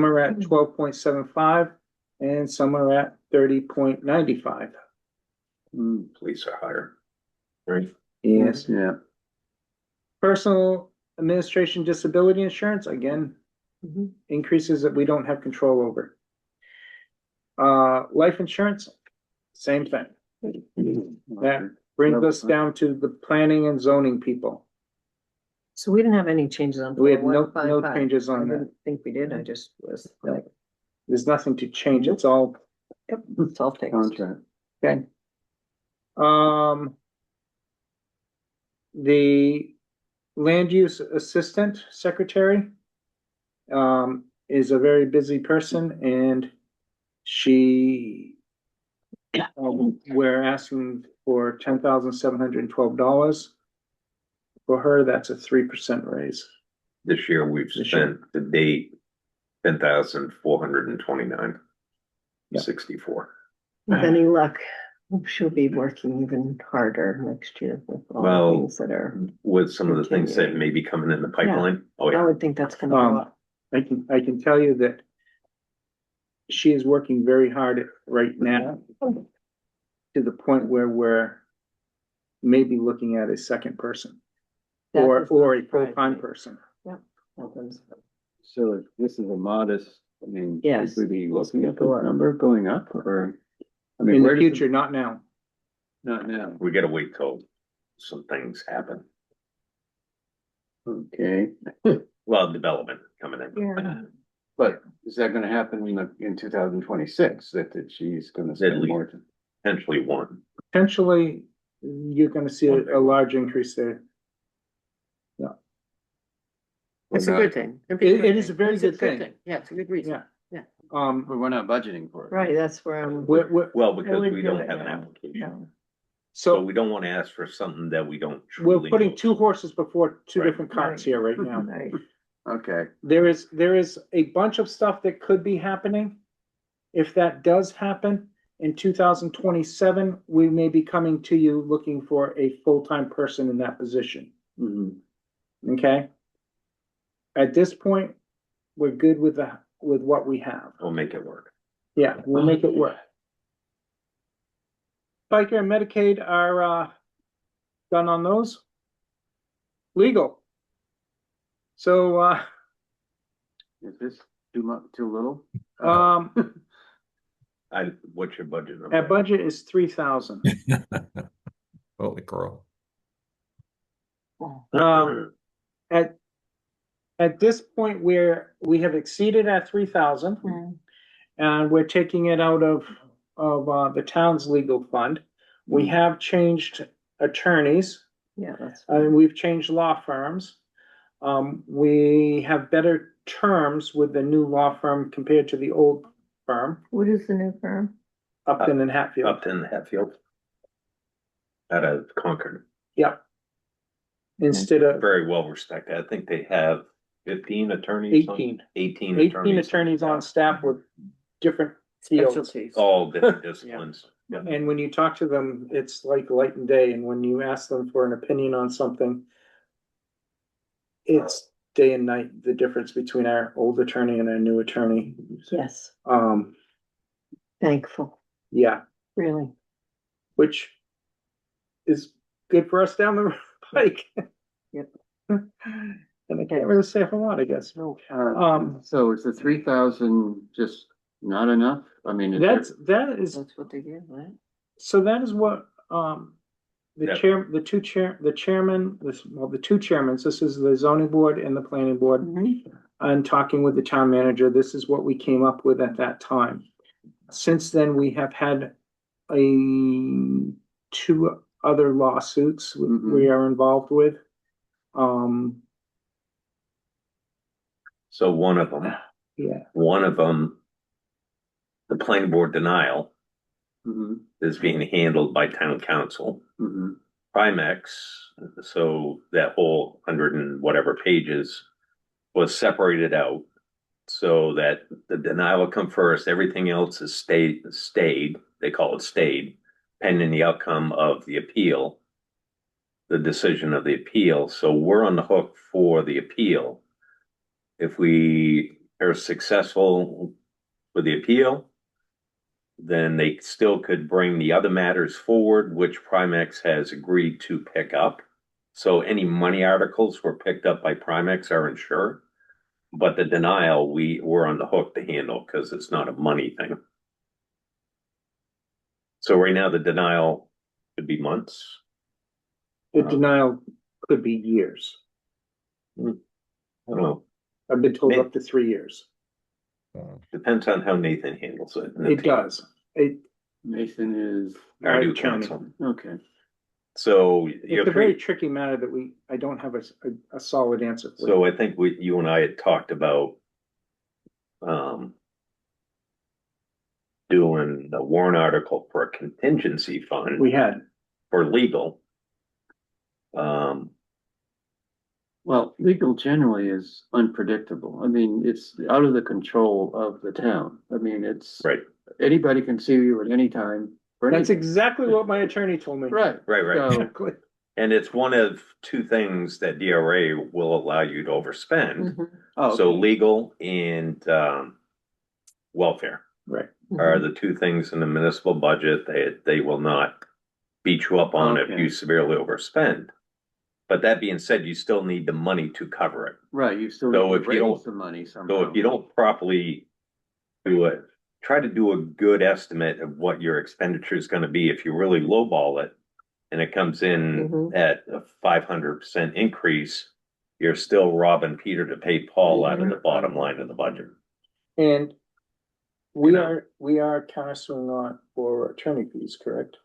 are at 12.75 and some are at 30.95. Police are higher, right? Yes. Yeah. Personal administration disability insurance, again, increases that we don't have control over. Life insurance, same thing. That brings us down to the planning and zoning people. So we didn't have any changes on. We had no 4155. changes on I that. didn't think we did, I just was like, There's nothing to change, it's all, yep, it's all fixed. Contract. okay. The land use assistant secretary is a very busy person and she we're asking for $10,712. For her, that's a 3% raise. This year we've This year. spent to date 10,429. Yeah. 64. With any luck, she'll be working even harder next year with all Well, the things that are, With some of the things that Continuing. may be coming in the pipeline. Oh, I yeah. would think that's gonna go up. I can tell you that she is working very hard right now to the point where we're maybe looking at a second person That or does not a surprise full-time me. person. So if this is a modest, I mean. Yes. Would we be looking at the number going up or? I mean, In the where does it- future, not now. Not now. We gotta wait till some things happen. Okay. Well, development coming in. Yeah. But is that gonna happen in 2026, that she's gonna spend least. more? Potentially one. Potentially, you're gonna see a large increase there. It's a We're good not- thing. It is a very It's good thing. Yeah, it's a good reason. Yeah. But we're not budgeting for it. Right, that's where I'm. we're, Well, I because wouldn't we do don't it have an now. application. No. So so we don't want to ask for something that we don't we're truly. putting know. two horses before two Right. different carts here right now. Right. Okay, There is a bunch of stuff that could be happening. If that does happen in 2027, we may be coming to you looking for a full-time person in that position, mhm. okay? At this point, we're good with what we have. We'll make it work. Yeah, we'll make it work. Biker and Medicaid are, done on those. Legal. So, Is this too little? What's your budget number? our budget is 3,000. Holy crow. At this point, we have exceeded our 3,000. Mm. And we're taking it out of the town's legal fund. We have changed attorneys, Yeah, that's. and we've changed law firms. We have better terms with the new law firm compared to the old firm, What is the new firm? Upton and Hatfield. Upton Hatfield. Out of Concord. Yep. Instead of Very well respected. I think they have 15 attorneys. 18. 18 18 attorneys on staff with different fields. Specialties. All different disciplines. Yeah. And when you talk to them, it's like light and day, and when you ask them for an opinion on something, it's day and night, the difference between our old attorney and our new attorney. Yes, Thankful, Yeah, really. which is good for us down the pike. Yep. And I can't really say a whole lot, I guess. So is the 3,000 just not enough? I mean, is there- That's what they get, right? So that is what, the Yeah. chair, the two chairman, the two chairmans, this is the zoning board and the planning board. Mhm. And talking with the town manager, this is what we came up with at that time. Since then, we have had two other lawsuits we are involved with. So one of them, Yeah, the planning board denial Mhm, is being handled by town council. mhm. Primex, so that whole 100 and whatever pages was separated out. So that the denial will come first, everything else is stayed, they call it stayed, pending the outcome of the appeal. The decision of the appeal, so we're on the hook for the appeal. If we are successful with the appeal, then they still could bring the other matters forward, which Primex has agreed to pick up. So any money articles were picked up by Primex are insured. But the denial, we're on the hook to handle because it's not a money thing. So right now, the denial could be months. the denial could be years. I don't know, I've been told up to 3 years. depends on how Nathan handles it. It does. Nathan is, Our new attorney. counsel. okay. So It's you're a very three, tricky matter that I don't have a solid answer for. so I think you and I had talked about doing the warrant article for a contingency fund We had, for legal. Well, legal generally is unpredictable. I mean, it's out of the control of the town. I mean, it's. Right. Anybody can sue you at any time. for that's anything. exactly what my attorney told me. Right. Right. So, Exactly. And it's one of two things that DRA will allow you to overspend. Mhm. oh, So legal and welfare Right. are the two things in the municipal budget. They will not beat you up on if Okay. you severely overspend. But that being said, you still need the money to cover it. right, you still So need if to you don't- raise the money somehow. So if you don't properly do it, try to do a good estimate of what your expenditure is gonna be. If you really lowball it and it comes in Mhm. at a 500% increase, you're still robbing Peter to pay Paul out of the bottom line of the budget. And we are countersuing on for attorney fees, correct?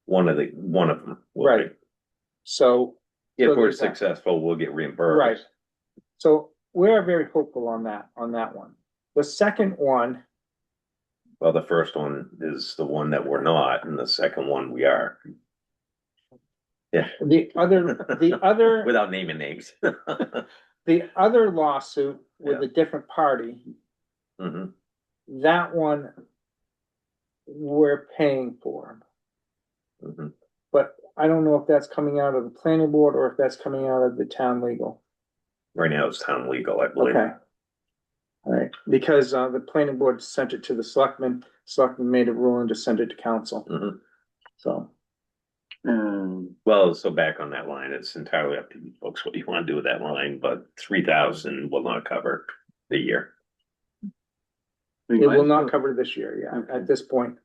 One of them. will be. Right. So. If so we're there's that. successful, we'll get reimbursed. Right. So we're very hopeful on that one. The second one, Well, the first one is the one that we're not, and the second one we are, the other, without naming names. the other lawsuit with a different party, Mhm. that one we're paying for. Mhm. But I don't know if that's coming out of the planning board or if that's coming out of the town legal. Right now it's town legal, I believe. Okay. All right, because the planning board sent it to the selectmen made a ruling to send it to council, Mhm. so. Well, so back on that line, it's entirely up to you folks what you want to do with that line, but 3,000 will not cover the year. It will not cover this year, yeah, Okay. at this point.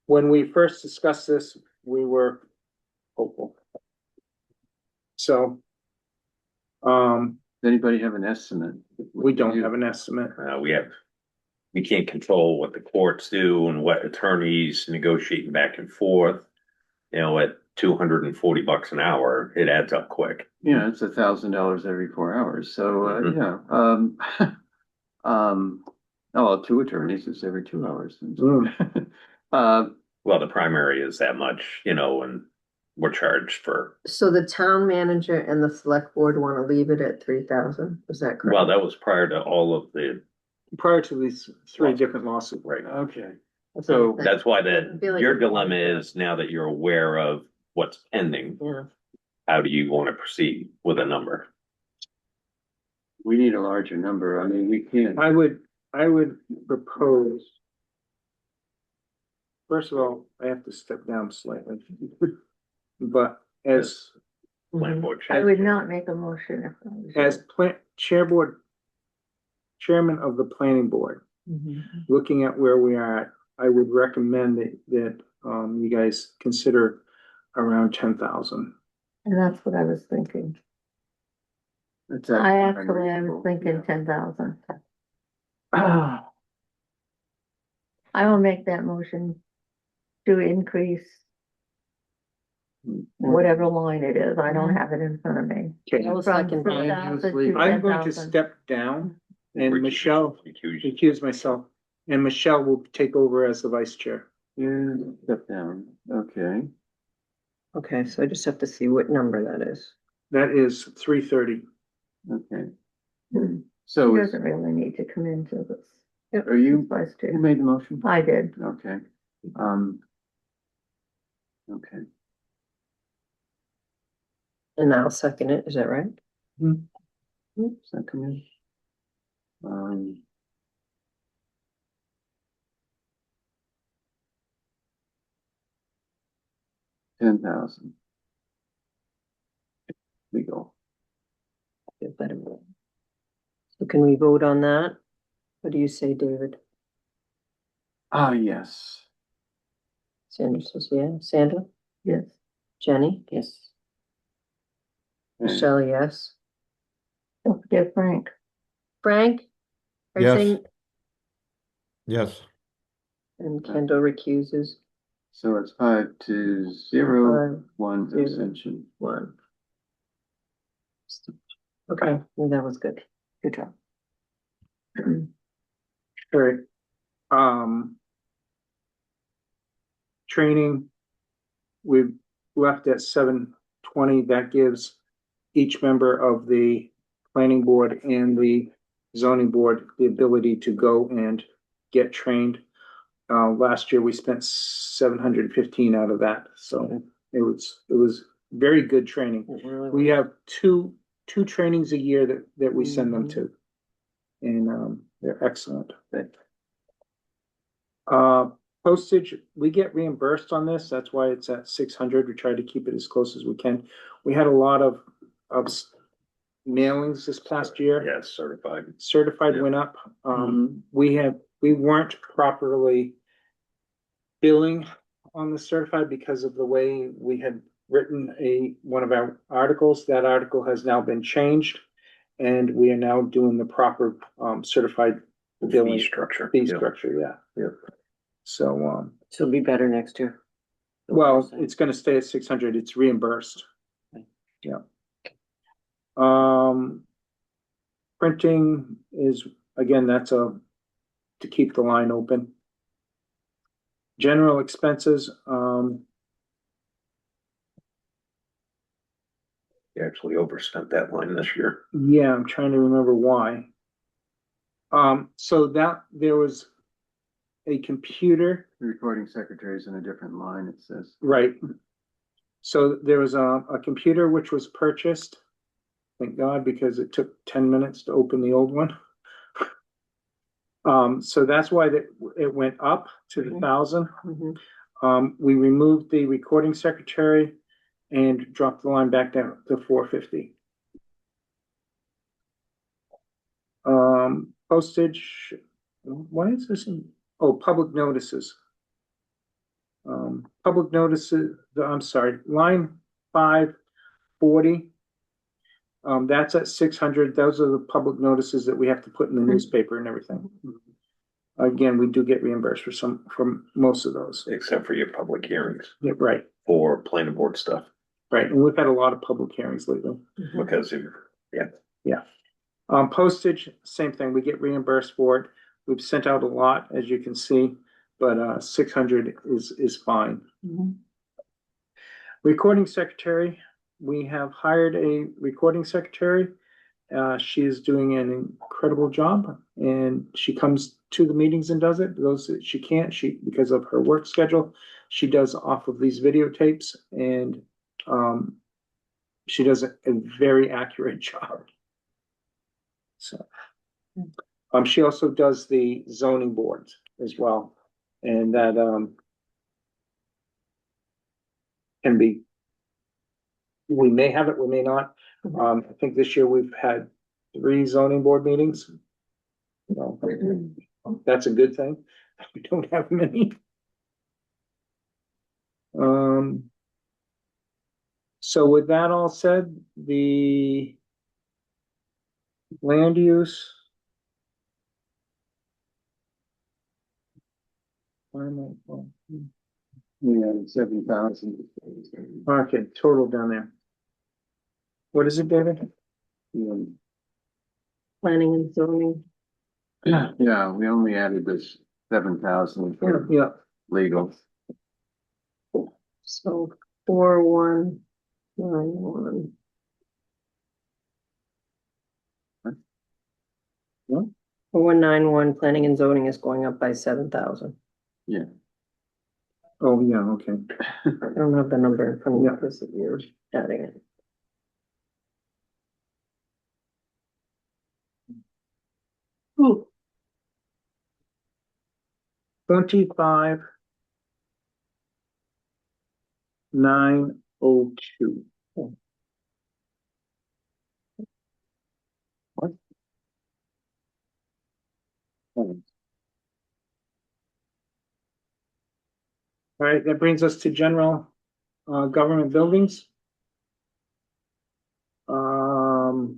When we first discussed this, we were hopeful. So. Does anybody have an estimate? We don't have an estimate. We can't control what the courts do and what attorneys negotiating back and forth. You know, at $240 an hour, it adds up quick. Yeah, it's $1,000 every 4 hours, so, Mhm. yeah, oh, 2 attorneys is every 2 hours. Well, the primary is that much, you know, and we're charged for, So the town manager and the select board wanna leave it at 3,000, is that correct? well, that was prior to all of the, Prior to these three different lawsuits. right. Okay, so, That's why I feel like your it's- dilemma is now that you're aware of what's pending, Yeah, how do you want to proceed with a number? we need a larger number, I mean, we can't. I would propose. First of all, I have to step down slightly. But as Plan board I check. would not make a motion if I was you. chairman of the planning board, Mhm. looking at where we are at, I would recommend that you guys consider around 10,000. And that's what I was thinking. It's I actually was thinking yeah. 10,000. I will make that motion to increase whatever line it is. I don't have it in front of me. Okay, I was From second. 3,000 to I'm going to 10,000. step down and Recuse- Michelle, recuse myself, and Michelle will take over as the vice chair. Yeah, step down, okay. Okay, so I just have to see what number that is. That is 330. Okay. He So, doesn't really need to come into this. are you, Supposed who to. made the motion? I did. Okay. Okay, And I'll second it, is that right? second. $10,000. Legal. Feel better. So can we vote on that? What do you say, David? Ah, yes. Sandra says yeah. Sandra? Yes. Jenny? Yes. Okay. Michelle, yes. Don't forget Frank. Frank? Are you Yes. saying- Yes, And Kendall recuses, So it's 5-0, 5, 1 0. abstention. 1. Okay, well, that was good. Good job. All right. Training. We've left at 7:20. That gives each member of the planning board and the zoning board the ability to go and get trained. Last year we spent 715 out of that, so it was very good training. We have two trainings a year that we send them to. And they're excellent. Postage, we get reimbursed on this, that's why it's at 600. We try to keep it as close as we can. We had a lot of mailings this past year. Yes, certified. Certified Yeah. went up. We weren't properly billing on the certified because of the way we had written one of our articles. That article has now been changed. And we are now doing the proper certified billing structure. fee Yeah. structure, yeah. Yeah. So, So it'll be better next year. well, it's gonna stay at 600, it's reimbursed. Okay. Yeah. Printing is, again, that's to keep the line open. General expenses, You actually overspent that line this year. yeah, I'm trying to remember why. So that, there was a computer, The recording secretary's in a different line, it says. right? So there was a computer which was purchased. Thank God, because it took 10 minutes to open the old one. So that's why it went up to the 1,000. Mhm. We removed the recording secretary and dropped the line back down to 450. Postage, why is this public notices. Public notices, I'm sorry, line 540. That's at 600. Those are the public notices that we have to put in the newspaper and everything. Again, we do get reimbursed from most of those. Except for your public hearings Yeah, right, for planning board stuff, right. And we've had a lot of public hearings lately. because of, Postage, same thing. We get reimbursed for it. We've sent out a lot, as you can see, but 600 is fine. Mhm. Recording secretary, we have hired a recording secretary. She is doing an incredible job, and she comes to the meetings and does it. Those that she can't, because of her work schedule, she does off of these videotapes, and she does a very accurate job. So, she also does the zoning boards as well, and that can be. We may have it, we may not. I think this year we've had 3 zoning board meetings. That's a good thing. We don't have many. So with that all said, the land use. Yeah, 7,000. Okay, total down there. What is it, David? Planning and zoning. Yeah, we only added this 7,000 for Yeah, legal. So 4191. What? 4191, planning and zoning is going up by 7,000. Yeah. oh, yeah, okay. I don't have the number in front of me Yeah. because you're adding it. Ooh. 25. 902. What? All right, that brings us to general government buildings. Do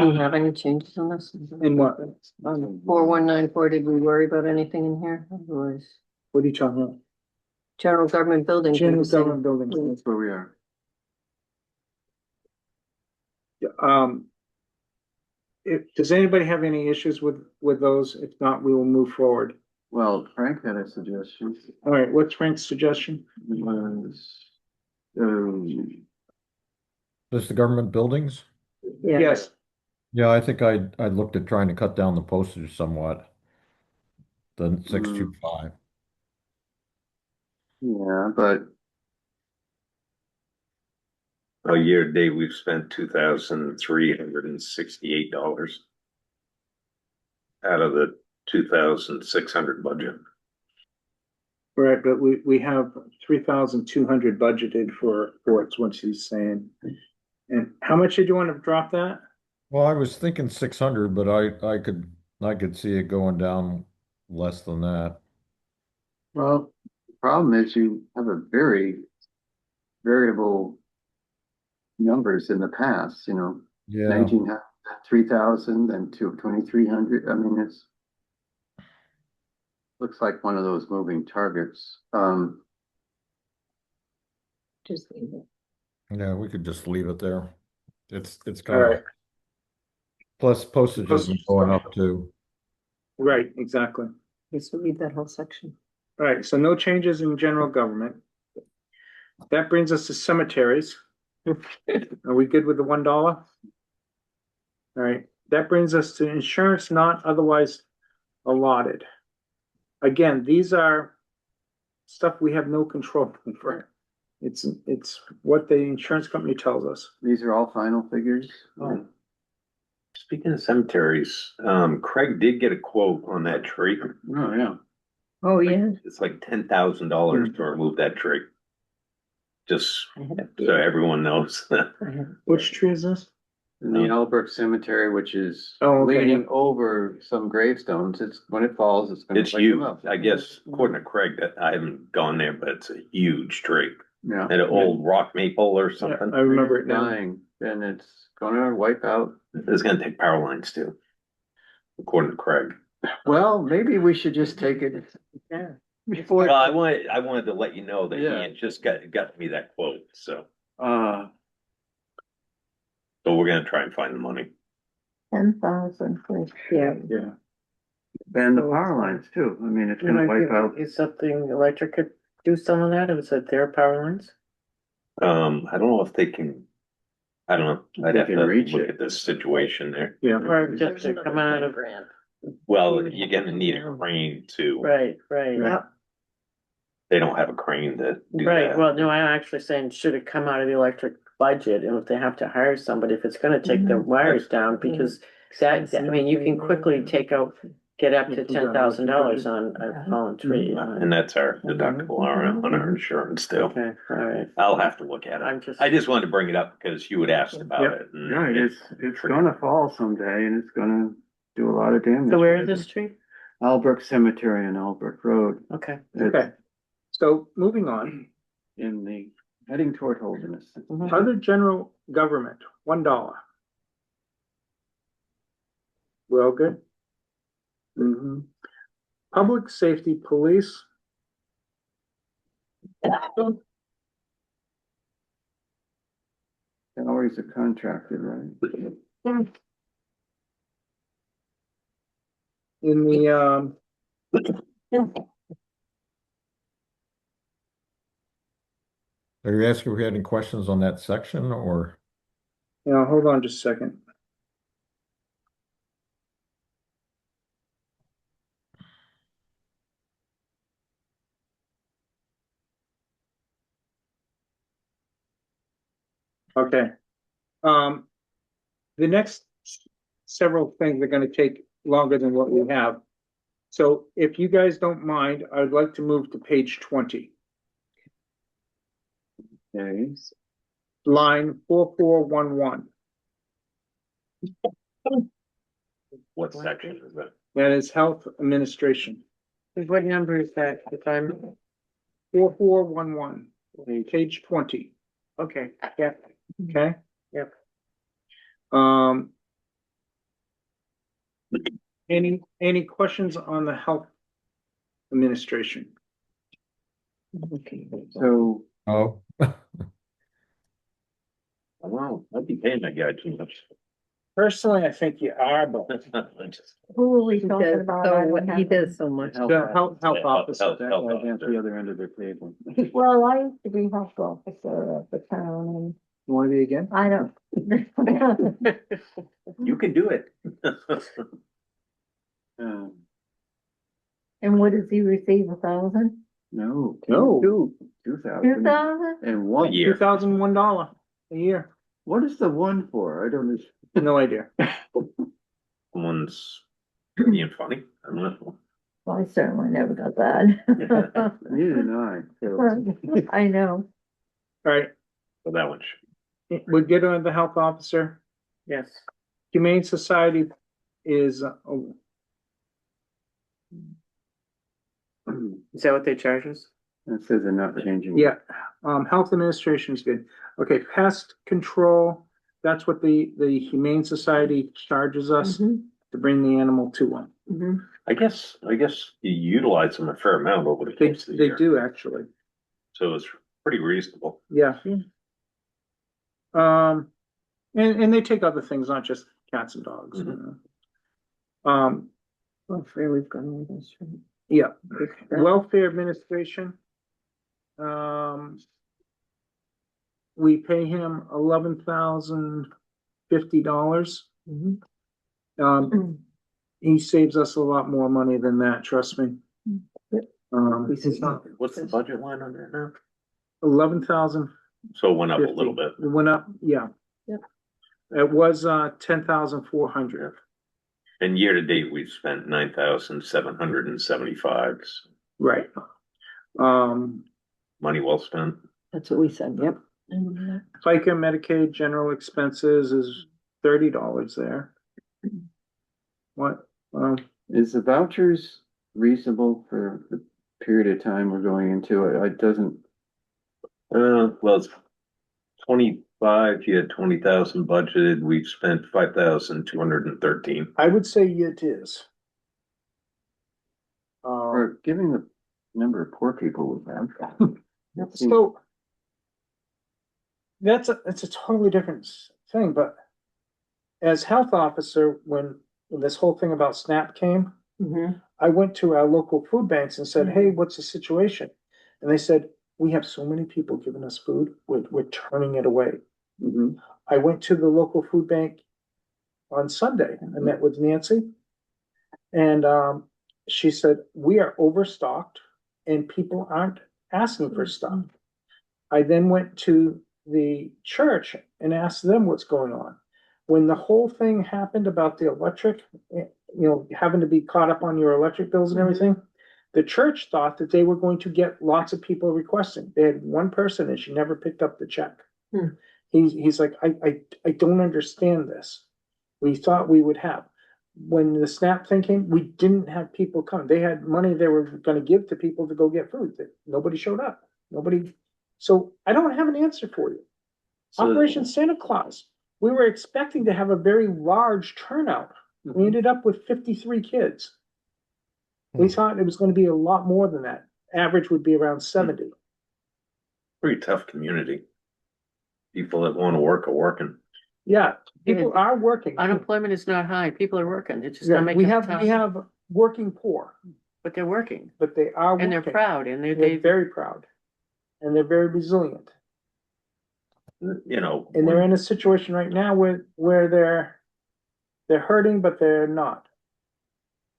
you have any changes on this? In what? 4194, did we worry about anything in here? Otherwise, What are you talking about? general government buildings. we General were saying- government buildings. That's where we are. Does anybody have any issues with those? If not, we will move forward. Well, Frank had a suggestion. All right, what's Frank's suggestion? It was, Just the government buildings? Yeah. Yes, Yeah, I think I looked at trying to cut down the postage somewhat. The 625. yeah, but a year to date, we've spent $2,368 out of the 2,600 budget. right, but we have 3,200 budgeted for it's what she's saying. And how much did you want to drop that? Well, I was thinking 600, but I could see it going down less than that. well, the problem is you have a very variable numbers in the past, Yeah. 3,000 and 2,300. I mean, it's looks like one of those moving targets. Just leave it. Yeah, we could just leave it there. It's All kind right, of, plus postage is Postage. going up too. right, exactly. Guess we'll read that whole section. All right, so no changes in general government. That brings us to cemeteries. Are we good with the $1? All right, that brings us to insurance not otherwise allotted. Again, these are stuff we have no control over. It's what the insurance company tells us. These are all final figures. Oh. Speaking of cemeteries, Craig did get a quote on that tree. Oh, yeah. Oh, yeah. It's like $10,000 to remove that tree. Just so everyone knows. Which tree is this? In the Albrook Cemetery, which is Oh, okay. leaning over some gravestones, it's, when it falls, it's gonna It's wake them huge. up. I guess, according to Craig, that I haven't gone there, but it's a huge tree. Yeah. An old rock maple or Yeah, something. I remember it now. Dying, and it's gonna wipe out. It's gonna take power lines too, according to Craig. Well, maybe we should just take it. Yeah. Before, Well, I wanted to let you know that he Yeah. had just got me that quote, so we're gonna try and find the money. 10,000, please. Yeah. yeah. And the power lines too. I mean, it's gonna wipe out. Is something electric could do some of that? Is it their power lines? I don't know if they can, I don't know, I'd They have can to reach look it. at this situation there. Yeah, Or just to come out of, Well, you're gonna need a crane to, right, right. Right. they don't have a crane to do Right, that. well, no, I'm actually saying, should it come out of the electric budget, and if they have to hire somebody, if it's gonna take the wires down, because that, I mean, you can quickly take out, get up to $10,000 on a fallen tree. And that's our deductible on our insurance too. Okay, all right, I'll have to look at it. I'm just. I just wanted to bring it up because you had asked about Yep. it. and Right, it's gonna fall someday and it's gonna do a lot of damage. So where is this tree? Albrook Cemetery and Albrook Road. Okay. It's okay. So moving on, in the, heading toward Holderness. other general government, $1. We're all good? Mm-hmm. Public safety police. Salaries are contracted, right? In the, Are you asking if we had any questions on that section or? hold on just a second. Okay. The next several things are gonna take longer than what we have. So if you guys don't mind, I would like to move to page 20, Okay. line 4411. What section is that? That is health administration, What number is that, if I'm, 4411, page 20, okay, yeah, okay? Yep. Any questions on the health administration? So, Oh, Wow, I'd be paying that guy too much. Personally, I think you are, but Who are we He talking does about? so I what don't he have- does so much. the health Health officer. that health guy's at officer. the other end of the table. Well, I used to be health officer of the town, Want to be again? and I don't. You can do it. And what does he receive, 1,000? No. No. 2,000 2,000? and one. Yeah. $2,001 a year. What is the one for? I don't know. No idea. Someone's being funny. I don't know. Well, I certainly never got that. Neither did I. So, I know. All right, So that one should. we'll get on the health officer. yes. Humane Society is, Is that what they charge us? it says they're not changing. yeah, health administration is good. Okay, pest control, that's what the Humane Society charges us Mhm, to bring the animal to them. mhm. I guess you utilize them a fair amount over the They, course of the they year. do actually, So it's pretty reasonable. yeah. And they take other things, not just cats and dogs, you know. Welfare, we've gone over this, right? Yeah, welfare administration. We pay him $11,050. Mhm. He saves us a lot more money than that, trust me. What's the budget line on that now? 11,050. So it went up a little bit. It went up, yeah. Yep. It was 10,400. And year to date, we've spent 9,775. Right. Money well spent. That's what we said, yep. FICA, Medicaid, general expenses is $30 there. What, Is the vouchers reasonable for the period of time we're going into? It doesn't, Well, it's 25, you had 20,000 budgeted, we've spent 5,213. I would say it is. or given the number of poor people we have. So it's a totally different thing, but as health officer, when this whole thing about SNAP came, Mhm. I went to our local food banks and said, hey, what's the situation? And they said, we have so many people giving us food, we're turning it away. Mhm. I went to the local food bank on Sunday. I met with Nancy. And she said, we are overstocked and people aren't asking for stuff. I then went to the church and asked them what's going on. When the whole thing happened about the electric, having to be caught up on your electric bills and everything, the church thought that they were going to get lots of people requesting. They had one person and she never picked up the check. He's like, I don't understand this. We thought we would have. When the SNAP thing came, we didn't have people come. They had money they were gonna give to people to go get food. Nobody showed up. So I don't have an answer for you. So- Operation Santa Claus, we were expecting to have a very large turnout. We ended up with 53 kids. We thought it was gonna be a lot more than that. Average would be around 70. Pretty tough community. People that want to work are working. Yeah, people are working. Unemployment is not high. People are working. It's just Yeah, not making. we it have tough, working poor, but they're working but they are and they're working. proud and They're they very proud. And they're very resilient. You know, And they're in a situation right now where they're hurting, but they're not.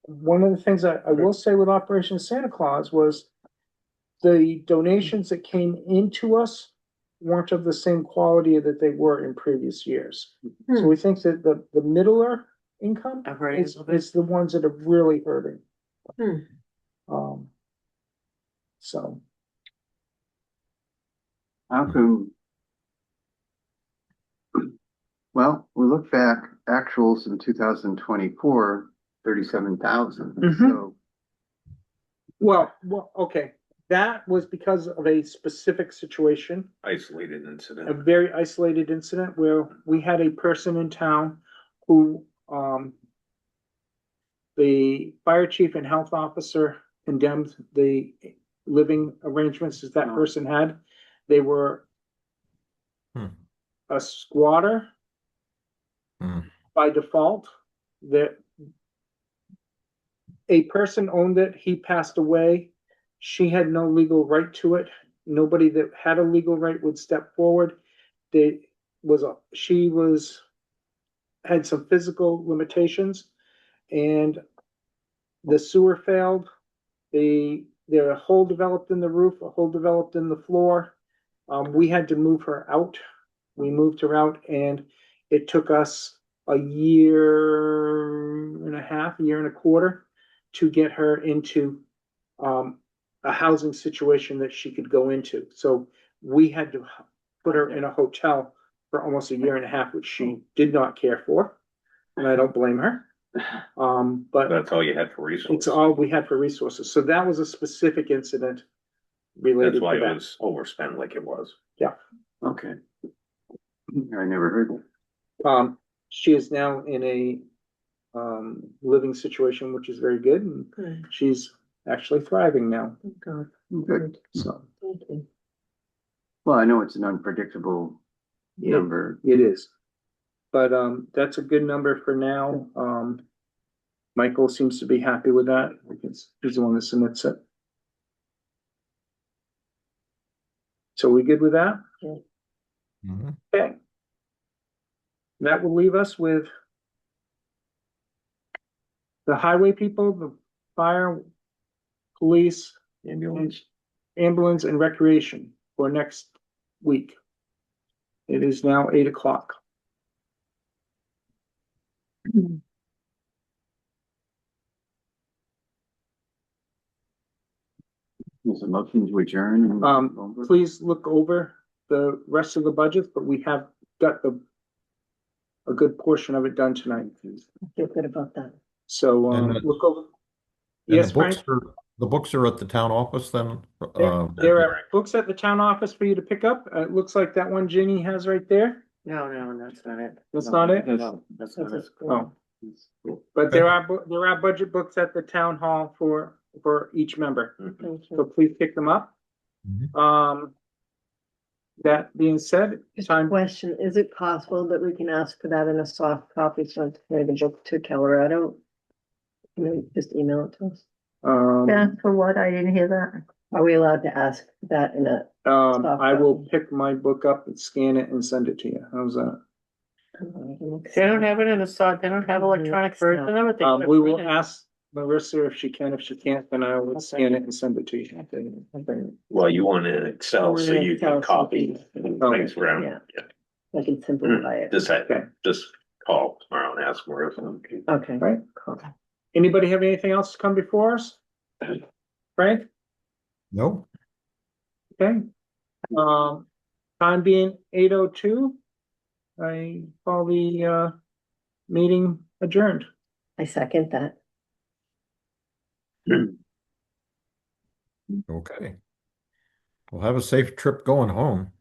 One of the things I will say with Operation Santa Claus was the donations that came into us weren't of the same quality that they were in previous years. So we think that the middler income I've heard it a little bit. is the ones that are really hurting. Hmm. So. How come? Well, we look back, actuals in 2024, 37,000. Mhm. So Well, okay, that was because of a specific situation, isolated a incident. very isolated incident where we had a person in town who, the fire chief and health officer condemned the living arrangements that that person had. They were a squatter by default, that a person owned it, he passed away. She had no legal right to it. Nobody that had a legal right would step forward. She had some physical limitations and the sewer failed. There a hole developed in the roof, a hole developed in the floor. We had to move her out. We moved her out and it took us a year and a half, a year and a quarter to get her into a housing situation that she could go into. So we had to put her in a hotel for almost a year and a half, which she did not care for, and I don't blame her. But That's all you had for resources. it's all we had for resources. So that was a specific incident related That's why to it that. was overspent like it was. okay. I never heard that. She is now in a living situation, which is very good, and Good, she's actually thriving now, good, Good. so thank you. Well, I know it's an unpredictable Yeah. number. it is. But that's a good number for now. Michael seems to be happy with that because he's the one that submits it. So we good with that? Mhm. Okay. That will leave us with the highway people, the fire, police, ambulance and recreation for next week. It is now 8 o'clock. There's a motion to adjourn. Please look over the rest of the budget, but we have got a good portion of it done tonight. I feel good about that. So, And look over. And Yes, Frank? the books are at the town office then? There are books at the town office for you to pick up. It looks like that one Ginny has right there. No, that's not it. That's No, not it? No, that's not it. Oh, but there are budget books at the town hall for each member. Thank So you. please pick them up. Mhm. That being said, Just a time, question, is it possible that we can ask for that in a soft copy, so to carry the book to Colorado? Can you just email it to us? Yeah, for what? I didn't hear that. Are we allowed to ask that in a? I will pick my book up and scan it and send it to you. How's that? They don't have it in a side, they don't have electronic version of it. They We will print it. ask Marissa if she can. If she can't, then I will scan it and send it to you. Well, you want it in Excel, so you can copy things around. Yeah. I can simplify it. Just call tomorrow and ask Marissa. Okay. Right. Cool. Anybody have anything else to come before us? Frank? Nope. Okay. Time being 8:02. I call the meeting adjourned. I second that. Okay. Well, have a safe trip going home.